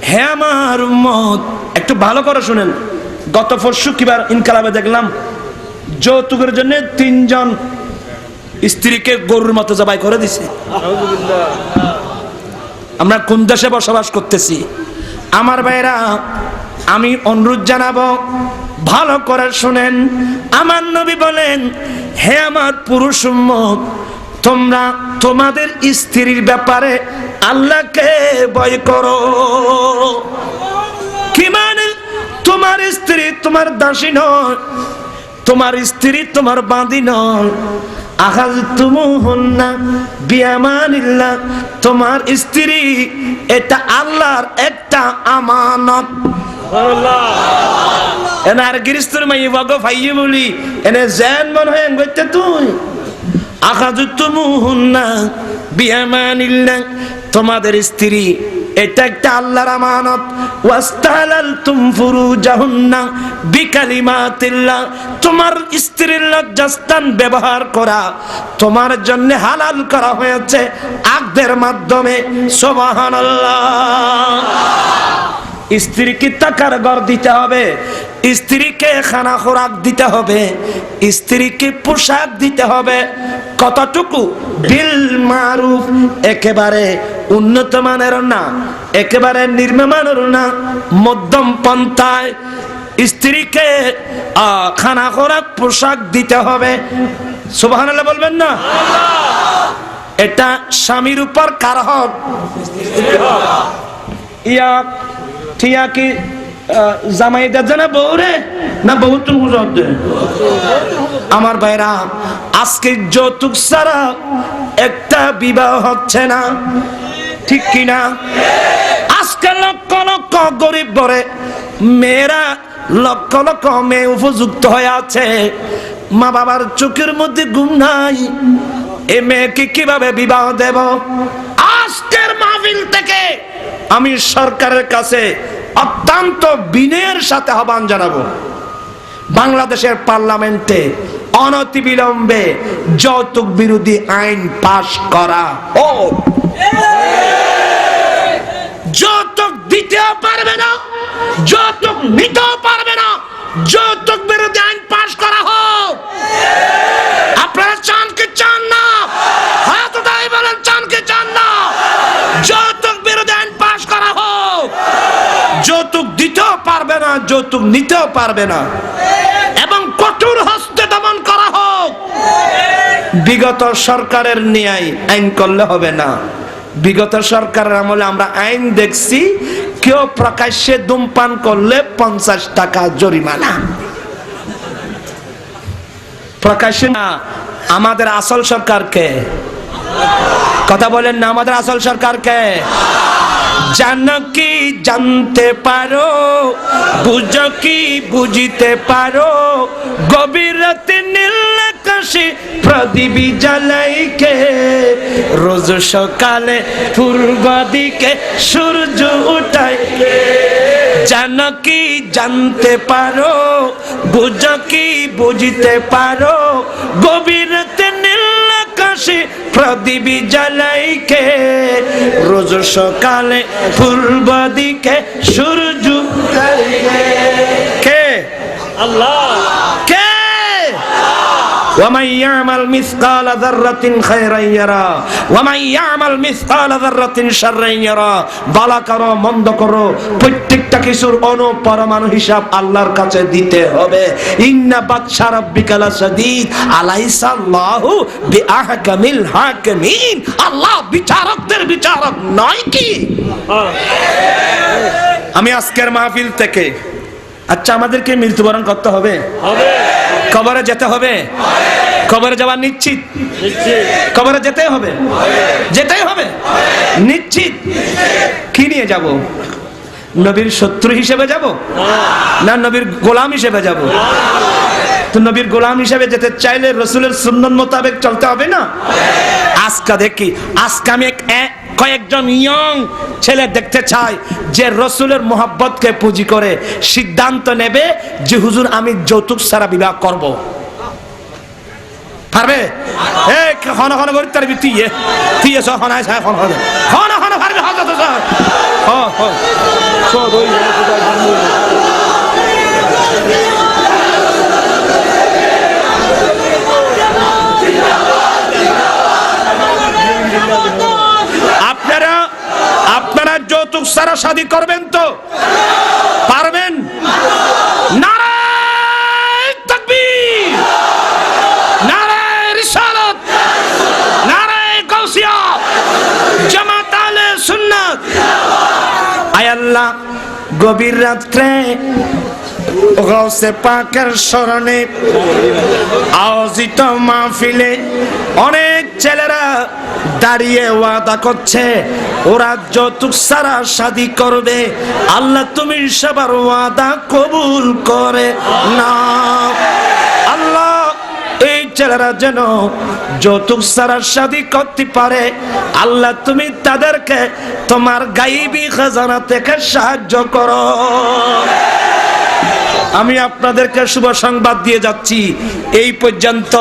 A: হে আমার উম্মত, একটু ভালো করে শুনেন। গত পরশু কিবার ইনকালাবে দেখলাম যৌতুকের জন্য 3 জন স্ত্রীকে গরুর মতো জবাই করে দিছে। আমরা কোন দেশে বসবাস করতেছি? আমার ভাইরা, আমি অনুরোধ জানাবো, ভালো করে শুনেন। আমার নবী বলেন, হে আমার পুরুষ উম্মত, তোমরা তোমাদের স্ত্রীর ব্যাপারে আল্লাহকে ভয় করো। কি মানে? তোমার স্ত্রী তোমার দাসী নয়, তোমার স্ত্রী তোমার বাঁধি নয়। আখাযতুমুহুন্না বিআমানিল্লাহ, তোমার স্ত্রী এটা আল্লাহর একটা আমানত। এনার গৃহস্থর মাই বাগো ভাইয়ে বলি এনে জান মন হয়ে গইতে তুই। আখাযতুমুহুন্না বিআমানিল্লাহ, তোমাদের স্ত্রী এটা একটা আল্লাহর আমানত। ওয়াস্তাহলালতুম ফুরুজাহুন্না বিকালিমাতিল্লাহ, তোমার স্ত্রীর লজ্জাস্থান ব্যবহার করা তোমার জন্য হালাল করা হয়েছে আকদের মাধ্যমে। সুবহানাল্লাহ। স্ত্রীকে টাকার ঘর দিতে হবে, স্ত্রীকে খানা খোরাক দিতে হবে, স্ত্রীকে পোশাক দিতে হবে। কতটুকু? বিল মারুফ, একেবারে উন্নত মানের না, একেবারে নিম্নমানের না, মধ্যম পন্থায় স্ত্রীকে খানা খোরাক পোশাক দিতে হবে। সুবহানাল্লাহ বলবেন না? এটা স্বামীর উপর কার হক? ইয়া ঠিয়া কি জামাইটা জানা বউরে না বউ তো আমার ভাইরা, আজকে যৌতুক ছাড়া একটা বিবাহ হচ্ছে না, ঠিক কিনা? আজকে লক্ষ লক্ষ গরিব ঘরে মেয়েরা, লক্ষ লক্ষ মেয়ে উপযুক্ত হয়ে আছে, মা বাবার চোখের মধ্যে ঘুম নাই। এ মেয়েকে কিভাবে বিবাহ দেব? আজকের মাহফিল থেকে আমি সরকারের কাছে অত্যন্ত বিনয়ের সাথে আহ্বান জানাবো, বাংলাদেশের পার্লামেন্টে অনতিবিলম্বে যৌতুক বিরোধী আইন পাশ করা হোক। যৌতুক দিতেও পারবে না, যৌতুক নিতেও পারবে না, যৌতুক বিরোধী আইন পাশ করা হোক। আপনারা চান কি চান না? হাত উঠাই বলেন, চান কি চান না? যৌতুক বিরোধী আইন পাশ করা হোক। যৌতুক দিতেও পারবে না, যৌতুক নিতেও পারবে না, এবং কঠোর হস্তে দমন করা হোক। বিগত সরকারের ন্যায় আইন করলে হবে না। বিগত সরকারের আমলে আমরা আইন দেখছি, কেউ প্রকাশ্যে ধূমপান করলে 50 টাকা জরিমানা। প্রকাশ্যে না। আমাদের আসল সরকারকে কথা বলেন না, আমাদের আসল সরকারকে জানো কি জানতে পারো, বুঝো কি বুঝিতে পারো, গভীর রাতে নীল আকাশে প্রদীপ জ্বালাইকে, রোজ সকালে পূর্ব দিকে সূর্য উঠায়। জানো কি জানতে পারো, বুঝো কি বুঝিতে পারো, গভীর রাতে নীল আকাশে প্রদীপ জ্বালাইকে, রোজ সকালে পূর্ব দিকে সূর্য উঠাইকে। কে? আল্লাহ। কে? ওয়া মান ইয়ামাল মিসকালা যাররাতিন খায়রান ইয়ারা ওয়া মান ইয়ামাল মিসকালা যাররাতিন শাররান ইয়ারা। ভালো করো মন্দ করো প্রত্যেকটা কিছুর অনুপরমাণু হিসাব আল্লাহর কাছে দিতে হবে। ইন্না বাতশা রাব্বিকা লাশাদীদ আলাইসা আল্লাহু বিআহকামিল হাকিমিন। আল্লাহ বিচারকদের বিচারক নয় কি? আমি আজকের মাহফিল থেকে, আচ্ছা আমাদেরকে মৃত্যুবরণ করতে হবে, কবরে যেতে হবে, কবরে যাওয়া নিশ্চিত, কবরে যেতেই হবে, যেতেই হবে নিশ্চিত। কি নিয়ে যাব? নবীর শত্রু হিসেবে যাব না নবীর গোলাম হিসেবে যাব? তো নবীর গোলাম হিসেবে যেতে চাইলে রাসূলের সুন্নাত মোতাবেক চলতে হবে না? আজকে দেখি, আজকে আমি কয়েকজন ইয়ং ছেলে দেখতে চাই যে রাসূলের মোহাব্বতকে পুঁজি করে সিদ্ধান্ত নেবে যে হুজুর আমি যৌতুক ছাড়া বিবাহ করব। পারবে? এই হন হন করে তার তুই তুই এসো হন আয় হন হন হন হন পারবে হযরত স্যার। হ্যাঁ হ্যাঁ সব ওই আপনারা যৌতুক ছাড়া শাদী করবেন তো? পারবেন? নারায়ে তাকবীর, নারায়ে রিসালাত, নারায়ে গাউসিয়া, জামাত আহলে সুন্নাত। আয় আল্লাহ, গভীর রাত্রে গাউসে পাকের স্মরণে আয়োজিত মাহফিলে অনেক ছেলেরা দাঁড়িয়ে ওয়াদা করছে ওরা যৌতুক ছাড়া শাদী করবে। আল্লাহ তুমি সবার ওয়াদা কবুল করে নাও। আল্লাহ এই ছেলেরা যেন যৌতুক ছাড়া শাদী করতে পারে, আল্লাহ তুমি তাদেরকে তোমার গায়েবী খাজানা থেকে সাহায্য করো। আমি আপনাদেরকে শুভ সংবাদ দিয়ে যাচ্ছি, এই পর্যন্ত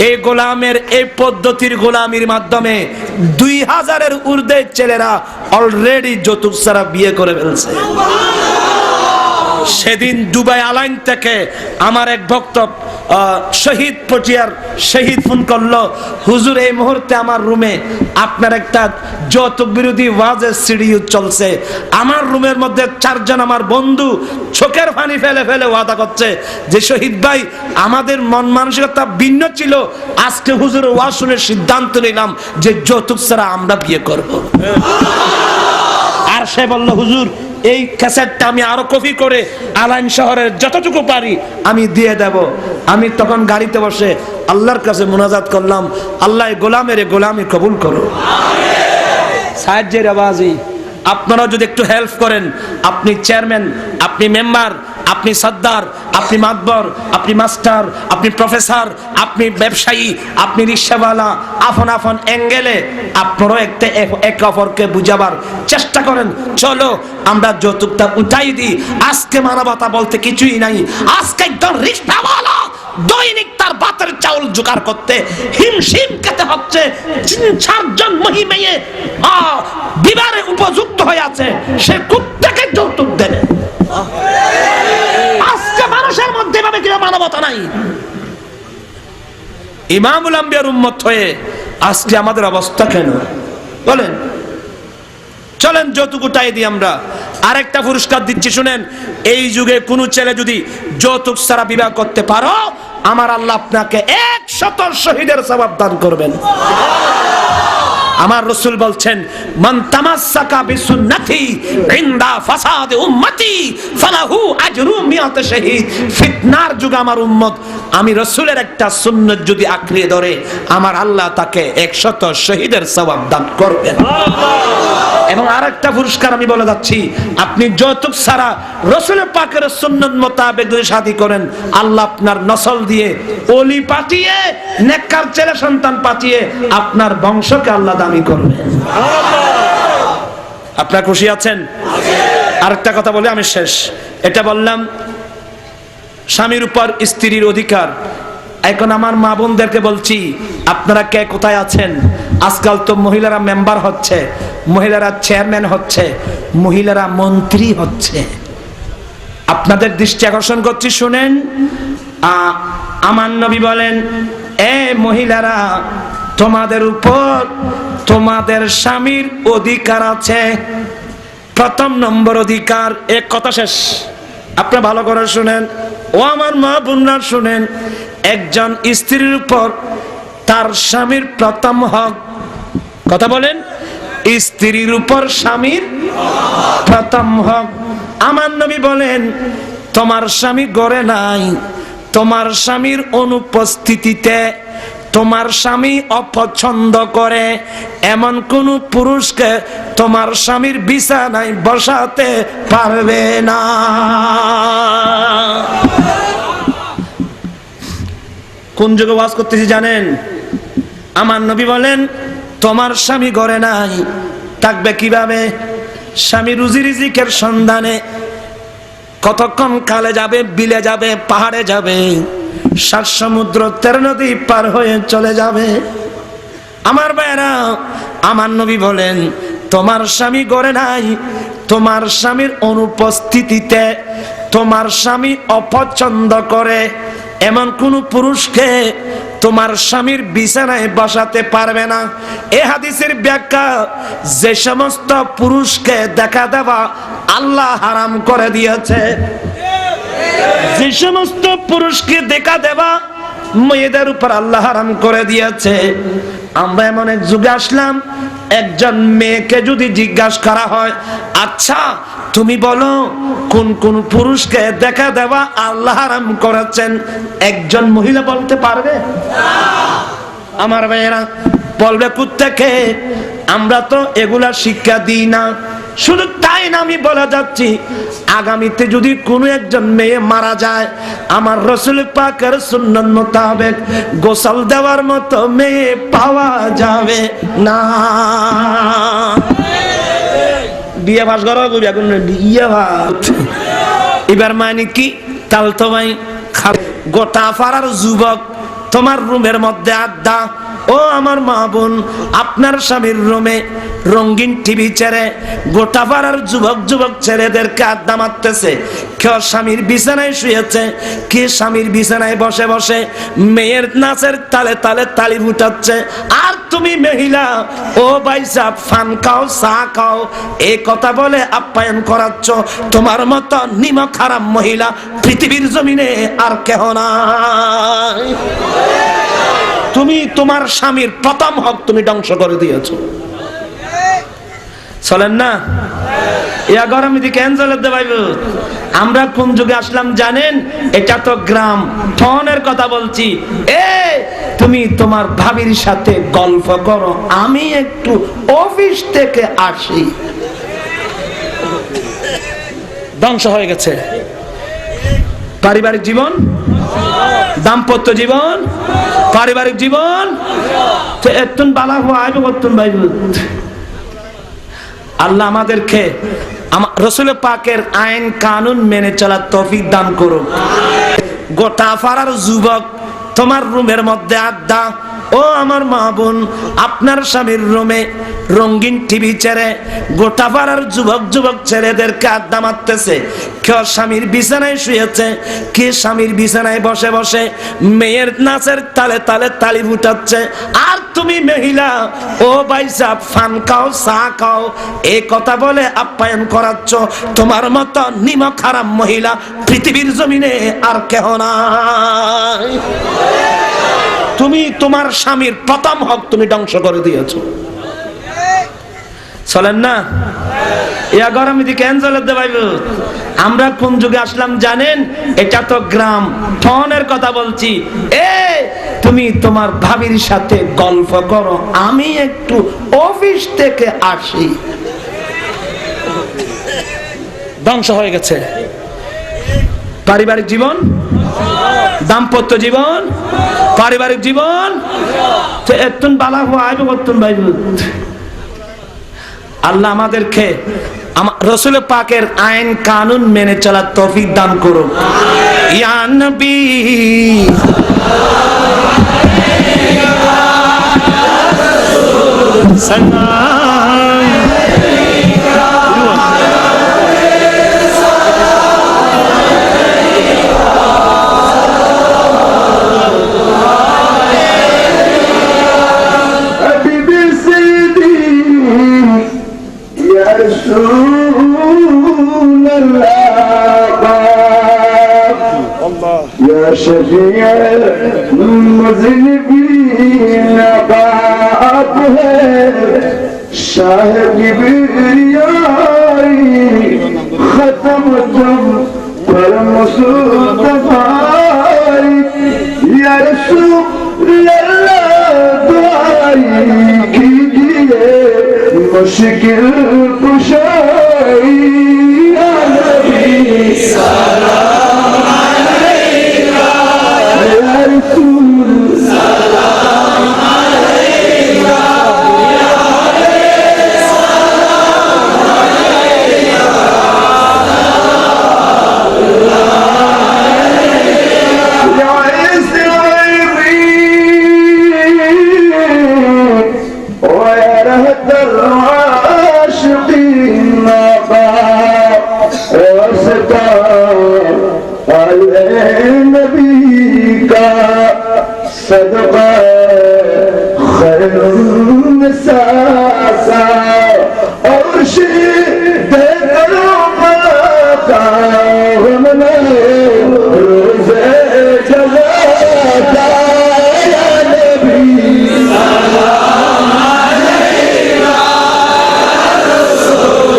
A: এই গোলামের এই পদ্ধতির গোলামির মাধ্যমে 2000-এর ঊর্ধ্বে ছেলেরা অলরেডি যৌতুক ছাড়া বিয়ে করে ফেলছে। সেদিন দুবাই আলাইন থেকে আমার এক ভক্ত শহীদ পটিয়ার শহীদ ফোন করলো, হুজুর এই মুহূর্তে আমার রুমে আপনার একটা যৌতুক বিরোধী ওয়াজের সিডি চলছে। আমার রুমের মধ্যে 4 জন আমার বন্ধু চোখের পানি ফেলে ফেলে ওয়াদা করছে যে শহীদ ভাই আমাদের মন মানসিকতা ভিন্ন ছিল, আজকে হুজুরের ওয়াজ শুনে সিদ্ধান্ত নিলাম যে যৌতুক ছাড়া আমরা বিয়ে করব। আর সে বলল হুজুর এই ক্যাসেটটা আমি আরো কপি করে আলাইন শহরের যতটুকু পারি আমি দিয়ে দেব। আমি তখন গাড়িতে বসে আল্লাহর কাছে মুনাজাত করলাম, আল্লাহ গোলামের গোলামি কবুল করো। সাহায্যের আওয়াজই আপনারা যদি একটু হেল্প করেন, আপনি চেয়ারম্যান, আপনি মেম্বার, আপনি সর্দার, আপনি মাতবর, আপনি মাস্টার, আপনি প্রফেসর, আপনি ব্যবসায়ী, আপনি রিক্সাওয়ালা, আপন আপন অ্যাঙ্গেলে আপনারাও একটা একে অপরকে বুঝাবার চেষ্টা করেন। চলো আমরা যৌতুকটা উঠাই দিই। আজকে মানবতা বলতে কিছুই নাই। আজকে একজন রিক্সাওয়ালা দৈনিক তার ভাতের চাউল জোগাড় করতে হিমশিম খেতে হচ্ছে। 4 জন মহিমেয়ে বিবাহে উপযুক্ত হয়ে আছে, সে কুত্তাকে যৌতুক দেবে। আজকে মানুষের মধ্যে ভাবে কেউ মানবতা নাই। ইমামুল আম্বিয়ার উম্মত হয়ে আজকে আমাদের অবস্থা কেন বলেন? চলেন যৌতুক উঠাই দিই আমরা। আরেকটা পুরস্কার দিচ্ছি শুনেন, এই যুগে কোন ছেলে যদি যৌতুক ছাড়া বিবাহ করতে পারো, আমার আল্লাহ আপনাকে 100 শহীদের সওয়াব দান করবেন। আমার রাসূল বলছেন মান তামাসসাকা বিসুন্নতি ইনদা ফাসাদ উম্মতি ফালাহু আজরু মিয়াত শহীদ। ফিতনার যুগে আমার উম্মত আমি রাসূলের একটা সুন্নাত যদি আঁকড়ে ধরে, আমার আল্লাহ তাকে 100 শহীদের সওয়াব দান করবেন। এবং আরেকটা পুরস্কার আমি বলে যাচ্ছি, আপনি যৌতুক ছাড়া রাসূলের পাকের সুন্নাত মোতাবেক যদি শাদী করেন, আল্লাহ আপনার নসল দিয়ে ওলি পাঠিয়ে নেককার ছেলে সন্তান পাঠিয়ে আপনার বংশকে আল্লাহ দামি করবেন। আপনারা খুশি আছেন? আরেকটা কথা বলে আমি শেষ। এটা বললাম স্বামীর উপর স্ত্রীর অধিকার। এখন আমার মা বোনদেরকে বলছি, আপনারা কে কোথায় আছেন? আজকাল তো মহিলারা মেম্বার হচ্ছে, মহিলারা চেয়ারম্যান হচ্ছে, মহিলারা মন্ত্রী হচ্ছে। আপনাদের দৃষ্টি আকর্ষণ করছি শুনেন। আমার নবী বলেন মহিলারা, তোমাদের উপর তোমাদের স্বামীর অধিকার আছে। প্রথম নম্বর অধিকার, এক কথা শেষ, আপনি ভালো করে শুনেন, ও আমার মা বোনরা শুনেন, একজন স্ত্রীর উপর তার স্বামীর প্রথম হক, কথা বলেন, স্ত্রীর উপর স্বামীর প্রথম হক। আমার নবী বলেন, তোমার স্বামী ঘরে নাই, তোমার স্বামীর অনুপস্থিতিতে তোমার স্বামী অপছন্দ করে এমন কোন পুরুষকে তোমার স্বামীর বিছানায় বসাতে পারবে না। কোন যুগে ওয়াজ করতেছি জানেন? আমার নবী বলেন, তোমার স্বামী ঘরে নাই, থাকবে কিভাবে? স্বামী রুজি রিজিকের সন্ধানে কতক্ষণ কালে যাবে, বিলে যাবে, পাহাড়ে যাবে, 7 সমুদ্র 13 নদী পার হয়ে চলে যাবে। আমার ভাইরা, আমার নবী বলেন, তোমার স্বামী ঘরে নাই, তোমার স্বামীর অনুপস্থিতিতে তোমার স্বামী অপছন্দ করে এমন কোন পুরুষকে তোমার স্বামীর বিছানায় বসাতে পারবে না। এই হাদিসের ব্যাখ্যা, যে সমস্ত পুরুষকে দেখা দেওয়া আল্লাহ হারাম করে দিয়েছে, যে সমস্ত পুরুষকে দেখা দেওয়া মেয়েদের উপর আল্লাহ হারাম করে দিয়েছে। আমরা এমন এক যুগে আসলাম, একজন মেয়েকে যদি জিজ্ঞাসা করা হয়, আচ্ছা তুমি বলো কোন কোন পুরুষকে দেখা দেওয়া আল্লাহ হারাম করেছেন, একজন মহিলা বলতে পারবে? আমার ভাইয়েরা, বলবে কোত্থেকে? আমরা তো এগুলা শিক্ষা দিই না। শুধু তাই না, আমি বলে যাচ্ছি, আগামীতে যদি কোনো একজন মেয়ে মারা যায়, আমার রাসূল পাকের সুন্নাত মোতাবেক গোসল দেওয়ার মতো মেয়ে পাওয়া যাবে না। বিয়ে ভাস করো, বিয়ে ভাত এবার মানে কি? তাল তো ভাই গোটা পাড়ার যুবক তোমার রুমের মধ্যে আড্ডা। ও আমার মা বোন, আপনার স্বামীর রুমে রঙিন টিভি ছেড়ে গোটা পাড়ার যুবক যুবক ছেলেদেরকে আড্ডা মারতেছে। কেউ স্বামীর বিছানায় শুয়েছে, কে স্বামীর বিছানায় বসে বসে মেয়ের নাচের তালে তালে তালি ফুটাচ্ছে। আর তুমি মহিলা, ও ভাই সাহেব ফান খাও, চা খাও, এই কথা বলে আপ্যায়ন করাচ্ছ। তোমার মতো নিমক হারাম মহিলা পৃথিবীর জমিনে আর কেহ নাই। তুমি তোমার স্বামীর প্রথম হক তুমি ধ্বংস করে দিয়েছো। চলেন না? ইয়া গরম দিকে এনজলের দেবাইব। আমরা কোন যুগে আসলাম জানেন? এটা তো গ্রাম, ফোনের কথা বলছি। তুমি তোমার ভাবির সাথে গল্প করো, আমি একটু অফিস থেকে আসি। ধ্বংস হয়ে গেছে পারিবারিক জীবন, দাম্পত্য জীবন, পারিবারিক জীবন। এতন বালা আইব করতুন ভাই। আল্লাহ আমাদেরকে রাসূল পাকের আইন কানুন মেনে চলার তৌফিক দান করুন। গোটা পাড়ার যুবক তোমার রুমের মধ্যে আড্ডা। ও আমার মা বোন, আপনার স্বামীর রুমে রঙিন টিভি ছেড়ে গোটা পাড়ার যুবক যুবক ছেলেদেরকে আড্ডা মারতেছে। কেউ স্বামীর বিছানায় শুয়েছে, কে স্বামীর বিছানায় বসে বসে মেয়ের নাচের তালে তালে তালি ফুটাচ্ছে। আর তুমি মহিলা, ও ভাই সাহেব ফান খাও, চা খাও, এই কথা বলে আপ্যায়ন করাচ্ছ। তোমার মতো নিমক হারাম মহিলা পৃথিবীর জমিনে আর কেহ নাই। তুমি তোমার স্বামীর প্রথম হক তুমি ধ্বংস করে দিয়েছো। চলেন না? ইয়া গরম দিকে এনজলের দেবাইব। আমরা কোন যুগে আসলাম জানেন? এটা তো গ্রাম, ফোনের কথা বলছি। তুমি তোমার ভাবির সাথে গল্প করো, আমি একটু অফিস থেকে আসি। ধ্বংস হয়ে গেছে পারিবারিক জীবন, দাম্পত্য জীবন, পারিবারিক জীবন। এতন বালা আইব করতুন ভাই। আল্লাহ আমাদেরকে রাসূল পাকের আইন কানুন মেনে চলার তৌফিক দান করুন। ইয়া নবী সালাম
D: يا شفيع المذنبين बाप है शाह किबरियाई खत्म तुम पर मुस्तफाई या रसूल अल्लाह दुआई कीजिए मुश्किल कुशाई या नबी सलाम अलैका या रसूल सलाम अलैका सदका खैरुन सासा और शीदे करो मलाका हमने रोज़े जलाता या नबी सलाम अलैका रसूल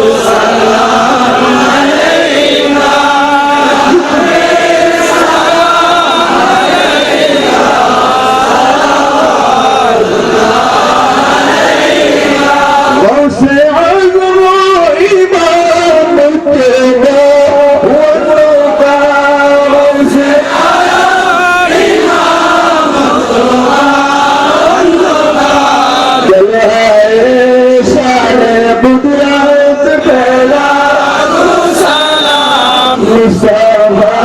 D: सलाम अलैका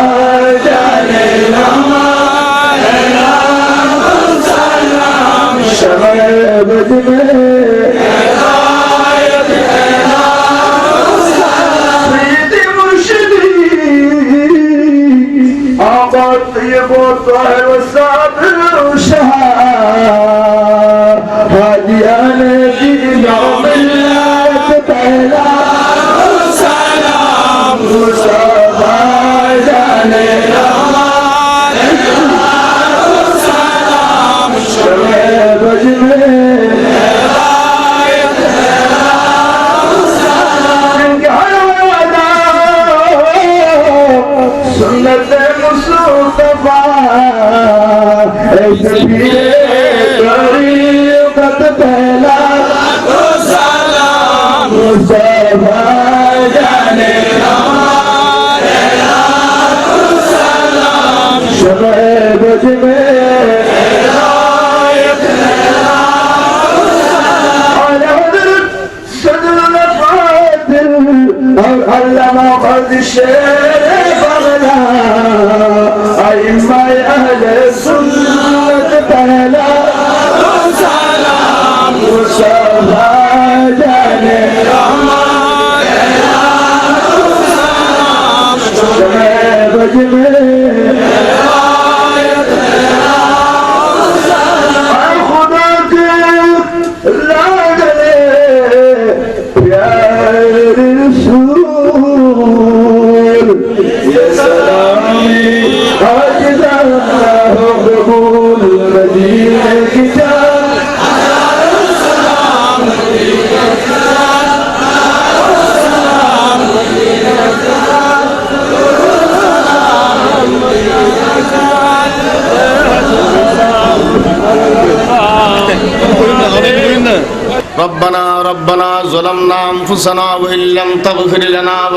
E: रब्बना रब्बना ज़लमना अनफुसना व इल्लम तग़फिर लना व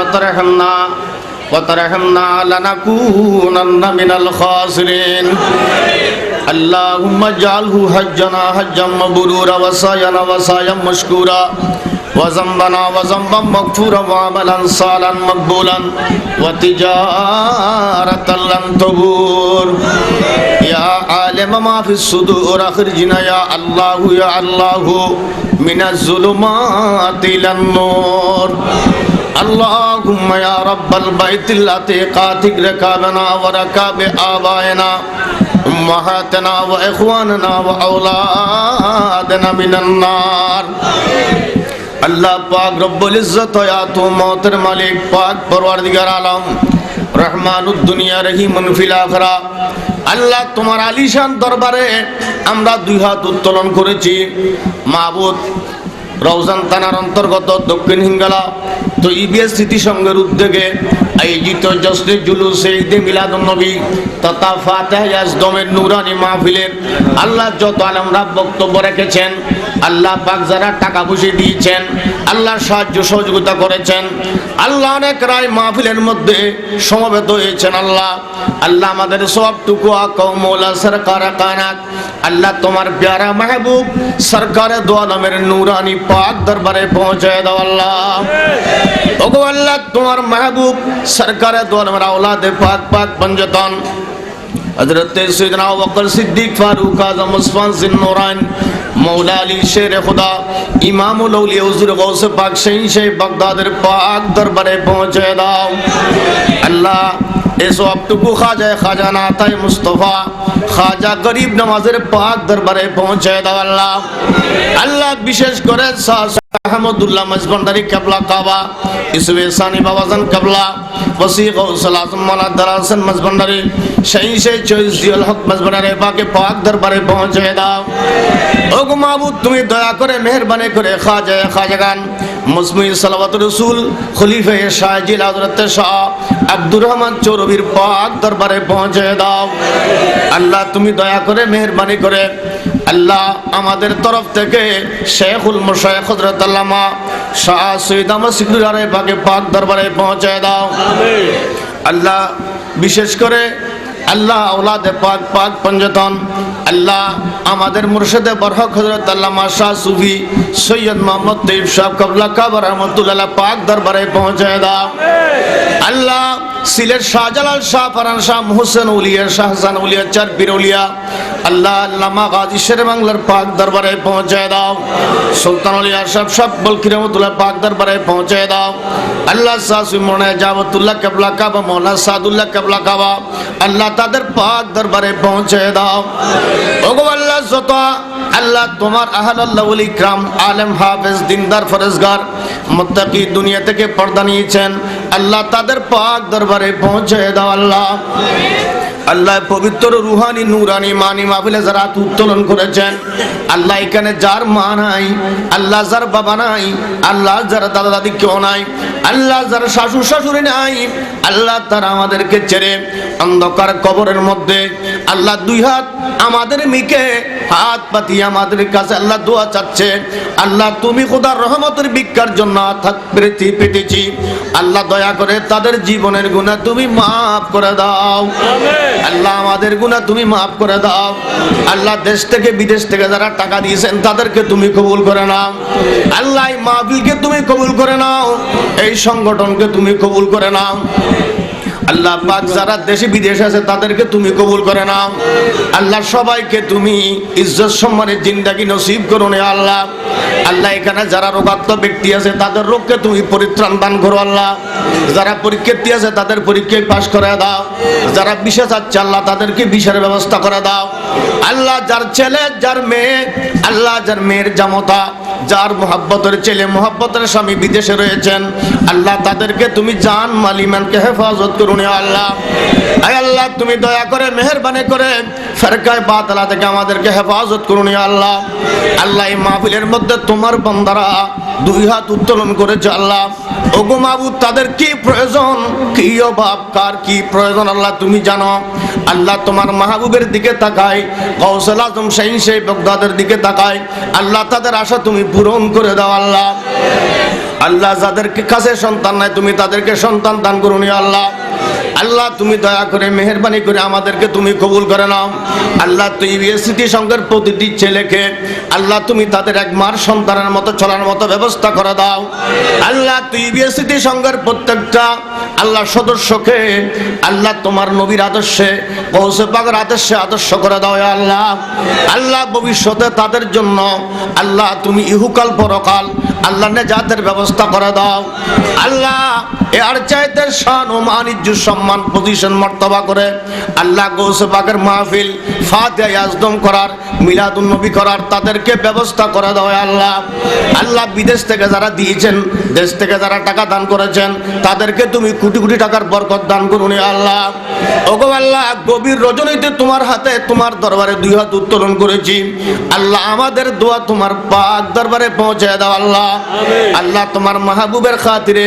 E: तरहमना लनकूनन्न मिनल खासिरीन अल्लाहुम्मा जअलहु हज्जना हज्जम मबरूरा व सयन मशकूरा व ज़ंबना व ज़ंबम मग़फूरा व अमलन सालन मक़बूलन व तिजारतन लन तबूर या आलिम मा फिस सुदूर अख़रिजना या अल्लाहु मिनज़्ज़ुलुमाति इलन नूर अल्लाहुम्मा या रब्बल बैतिल अतीक़ातिक रकाबना व रकाब आबाइना उम्महातना व इख़वानना व औलादना मिनन नार। अल्लाह पाक रब्बुल इज़्ज़त या तो मौतर मालिक पाक परवरदिगार आलम রহমানুদ দুনিয়া রহিমুন ফিল আখিরা। আল্লাহ তোমার আলিশান দরবারে আমরা দুই হাত উত্তোলন করেছি। মাবুদ, রওজান থানার অন্তর্গত দক্ষিণ হিঙ্গলা তো ইবিএস স্মৃতি সংঘের উদ্যোগে আয়োজিত জশ্নে জুলুসে ঈদে মিলাদুন নবী তথা ফাতিহা ইয়াজদমের নুরানি মাহফিলের আল্লাহ যত আলেমরা বক্তব্য রেখেছেন, আল্লাহ পাক যারা টাকা পয়সা দিয়েছেন, আল্লাহ সাহায্য সহযোগিতা করেছেন, আল্লাহ অনেক রায় মাহফিলের মধ্যে সমবেত হয়েছেন। আল্লাহ আল্লাহ আমাদের সবটুকু আকাও মৌলা সরকার কায়নাত আল্লাহ তোমার প্যারা মাহবুব সরকারে দো আলমের নুরানি পাক দরবারে পৌঁছায় দাও। আল্লাহ ওগো আল্লাহ তোমার মাহবুব সরকারে দো আলমের আওলাদে পাক পাক পঞ্জতন হযরত সৈয়দনা আবু বকর সিদ্দিক ফারুক আযম উসমান জিন্নুরাইন মৌলা আলী শের খুদা ইমামুল আউলিয়া হুজুর গৌসে পাক শাহ বাগদাদের পাক দরবারে পৌঁছে দাও। আল্লাহ এই সবটুকু খাজানা তাই মুস্তফা খাজা গরিব নওয়াজের পাক দরবারে পৌঁছে দাও। আল্লাহ আল্লাহ বিশেষ করে আহমদুল্লাহ মজবন্দারি কেবলা কাবা ইসবে সানি বাবাজান কেবলা ওসি গৌসুল আজম মাওলানা দারাসন মজবন্দারি শাহ চৌজিউল হক মজবন্দারি পাকে পাক দরবারে পৌঁছে দাও। ওগো মাবুদ, তুমি দয়া করে মেহেরবানি করে খাজাগান মুসমি সালাওয়াতুর রাসূল খলিফা শাহজিল হযরত শাহ আব্দুর রহমান চৌরবির পাক দরবারে পৌঁছে দাও। আল্লাহ তুমি দয়া করে মেহেরবানি করে আল্লাহ আমাদের তরফ থেকে শেখুল মুশায়েখ হযরত আল্লামা শাহ সৈয়দ আহমদ সিদ্দিক আরে পাকে পাক দরবারে পৌঁছে দাও। আল্লাহ বিশেষ করে আল্লাহ আওলাদে পাক পাক পঞ্জতন আল্লাহ আমাদের মুর্শিদে বরহক হযরত আল্লামা শাহ সুফি সৈয়দ মোহাম্মদ তৈয়ব সাহেব কবলা কাবার রহমাতুল্লাহ পাক দরবারে পৌঁছে দাও। আল্লাহ সিলেট শাহজালাল শাহ ফারান শাহ মুহসিন উলিয়া শাহজান উলিয়া চার পীর উলিয়া আল্লাহ আল্লামা গাজী শের বাংলার পাক দরবারে পৌঁছে দাও। সুলতান উলিয়া সব বলকি রহমাতুল্লাহ পাক দরবারে পৌঁছে দাও। আল্লাহ শাহ মোনা জাওয়াতুল্লাহ কেবলা কাবা মৌলানা সাদুল্লাহ কেবলা কাবা আল্লাহ তাদের পাক দরবারে পৌঁছে দাও। ওগো আল্লাহ যত আল্লাহ তোমার আহলাল্লাহ ওয়াল ইকরাম আলেম হাফেজ দিনদার ফরজগার মুত্তাকি দুনিয়া থেকে পর্দা নিয়েছেন, আল্লাহ তাদের পাক দরবারে পৌঁছে দাও। আল্লাহ আল্লাহ পবিত্র রুহানি নুরানি মানি মাহফিলে যারা উত্তোলন করেছেন, আল্লাহ এখানে যার মা নাই, আল্লাহ যার বাবা নাই, আল্লাহ যার দাদা দাদি কেউ নাই, আল্লাহ যার শাশুড় শাশুড়ি নাই, আল্লাহ তারা আমাদেরকে ছেড়ে অন্ধকার কবরের মধ্যে আল্লাহ দুই হাত আমাদের মিকে হাত পাতিয়ে আমাদের কাছে আল্লাহ দোয়া চাচ্ছে। আল্লাহ তুমি খোদার রহমতের ভিক্ষার জন্য পেতেছি, আল্লাহ দয়া করে তাদের জীবনের গুনাহ তুমি মাফ করে দাও। আল্লাহ আমাদের গুনাহ তুমি মাফ করে দাও। আল্লাহ দেশ থেকে বিদেশ থেকে যারা টাকা দিয়েছেন তাদেরকে তুমি কবুল করে নাও। আল্লাহ এই মাহফিলকে তুমি কবুল করে নাও, এই সংগঠনকে তুমি কবুল করে নাও। আল্লাহ পাক যারা দেশে বিদেশে আছে তাদেরকে তুমি কবুল করে নাও। আল্লাহ সবাইকে তুমি ইজ্জত সম্মানের জিন্দেগি নসিব করো নে আল্লাহ। আল্লাহ এখানে যারা রোগাক্ত ব্যক্তি আছে তাদের রোগকে তুমি পরিত্রাণ দান করো আল্লাহ। যারা পরীক্ষার্থী আছে তাদের পরীক্ষায় পাশ করে দাও। যারা বিশেষ চাচ্ছে আল্লাহ তাদেরকে বিশের ব্যবস্থা করে দাও। আল্লাহ যার ছেলে যার মেয়ে, আল্লাহ যার মেয়ের জামতা, যার মোহাব্বতের ছেলে মোহাব্বতের স্বামী বিদেশে রয়েছেন, আল্লাহ তাদেরকে তুমি জান মাল ইমানকে হেফাজত করুন আল্লাহ। আয় আল্লাহ তুমি দয়া করে মেহেরবানি করে ফেরকায়ে বাতিলা থেকে আমাদেরকে হেফাজত করুন আল্লাহ। আল্লাহ এই মাহফিলের মধ্যে তোমার বান্দারা দুই হাত উত্তোলন করেছে আল্লাহ। ওগো মাবুদ, তাদের কি প্রয়োজন, কি অভাব, কার কি প্রয়োজন আল্লাহ তুমি জানো। আল্লাহ তোমার মাহবুবের দিকে তাকায়, গৌসুল আজম শাহ বাগদাদের দিকে তাকায়, আল্লাহ তাদের আশা তুমি পূরণ করে দাও আল্লাহ। আল্লাহ যাদের কাছে সন্তান নাই তুমি তাদেরকে সন্তান দান করুন আল্লাহ। আল্লাহ তুমি দয়া করে মেহেরবানি করে আমাদেরকে তুমি কবুল করে নাও আল্লাহ। তুই স্মৃতি সংঘের প্রতিটি ছেলেকে আল্লাহ তুমি তাদের এক মার সন্তানের মতো চলার মতো ব্যবস্থা করে দাও আল্লাহ। তুই স্মৃতি সংঘের প্রত্যেকটা আল্লাহ সদস্যকে আল্লাহ তোমার নবীর আদর্শে গৌসে পাকের আদর্শে আদর্শ করে দাও আল্লাহ। আল্লাহ ভবিষ্যতে তাদের জন্য আল্লাহ তুমি ইহুকাল পরকাল আল্লাহ নেজাতের ব্যবস্থা করে দাও আল্লাহ। এর চাইতে শান ও মানিজ্য সম্মান পজিশন মর্তবা করে আল্লাহ গৌসে পাকের মাহফিল ফাতিহা ইয়াজদম করার মিলাদুন নবী করার তাদেরকে ব্যবস্থা করে দাও আল্লাহ। আল্লাহ বিদেশ থেকে যারা দিয়েছেন, দেশ থেকে যারা টাকা দান করেছেন, তাদেরকে তুমি কোটি কোটি টাকার বরকত দান করুন আল্লাহ। ওগো আল্লাহ, গভীর রজনীতে তোমার হাতে তোমার দরবারে দুই হাত উত্তোলন করেছি আল্লাহ, আমাদের দোয়া তোমার পাক দরবারে পৌঁছে দাও আল্লাহ। আল্লাহ তোমার মাহবুবের খাতিরে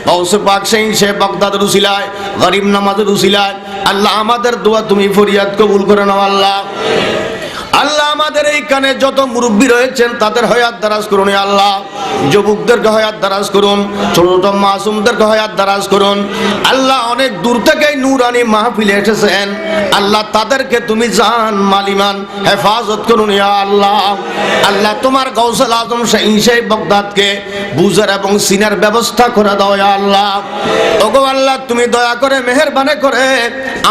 E: গৌসে পাক সে বাগদাদের উসিলায়, গরিব নামাজের উসিলায় আল্লাহ আমাদের দোয়া তুমি ফরিয়াদ কবুল করে নাও আল্লাহ। আল্লাহ আমাদের এইখানে যত মুরব্বী রয়েছেন তাদের হয়াত দারাজ করুন আল্লাহ। যুবকদেরকে হয়াত দারাজ করুন, ছোট ছোট মাসুমদেরকে হয়াত দারাজ করুন আল্লাহ। অনেক দূর থেকে নুরানি মাহফিলে এসেছেন আল্লাহ, তাদেরকে তুমি জান মালিমান হেফাজত করুন আল্লাহ। আল্লাহ তোমার গৌসুল আজম সেই বাগদাদকে বুঝার এবং সিনার ব্যবস্থা করে দাও আল্লাহ। ওগো আল্লাহ, তুমি দয়া করে মেহেরবানি করে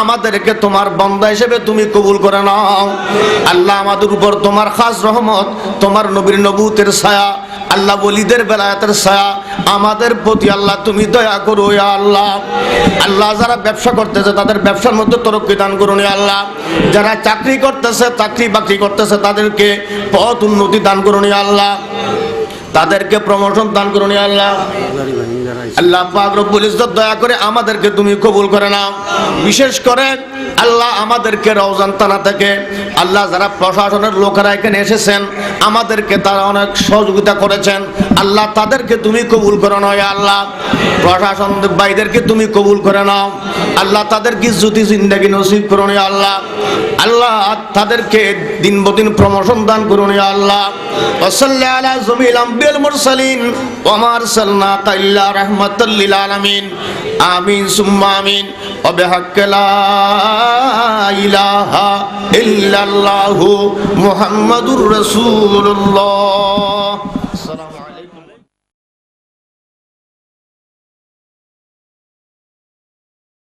E: আমাদেরকে তোমার বান্দা হিসেবে তুমি কবুল করে নাও আল্লাহ। আমাদের উপর তোমার খাস রহমত, তোমার নবীর নবুতের ছায়া আল্লাহ, ওলিদের বেলায়েতের ছায়া আমাদের প্রতি আল্লাহ তুমি দয়া করো আল্লাহ। আল্লাহ যারা ব্যবসা করতেছে তাদের ব্যবসার মধ্যে তরক্কি দান করুন আল্লাহ। যারা চাকরি করতেছে, চাকরি বাকরি করতেছে তাদেরকে পথ উন্নতি দান করুন আল্লাহ, তাদেরকে প্রমোশন দান করুন আল্লাহ। আল্লাহ পাক রব্বুল ইজ্জত দয়া করে আমাদেরকে তুমি কবুল করে নাও। বিশেষ করে আল্লাহ আমাদেরকে রওজান থানা থেকে আল্লাহ যারা প্রশাসনের লোকেরা এখানে এসেছেন আমাদেরকে তারা অনেক সহযোগিতা করেছেন আল্লাহ, তাদেরকে তুমি কবুল করে নাও আল্লাহ। প্রশাসন ভাইদেরকে তুমি কবুল করে নাও আল্লাহ, তাদেরকে ইজ্জতি জিন্দেগি নসিব করুন আল্লাহ। আল্লাহ তাদেরকে দিন বদিন প্রমোশন দান করুন আল্লাহ। ওয়াসাল্লি আলা জমিল আম্বিয়াল মুরসালিন ওয়া মা আরসালনাকা ইল্লা রাহমাতাল লিল আলামিন। আমিন সুম্মা আমিন। ওয়া বিহাক্কি লা ইলাহা ইল্লাল্লাহু মুহাম্মাদুর রাসূলুল্লাহ।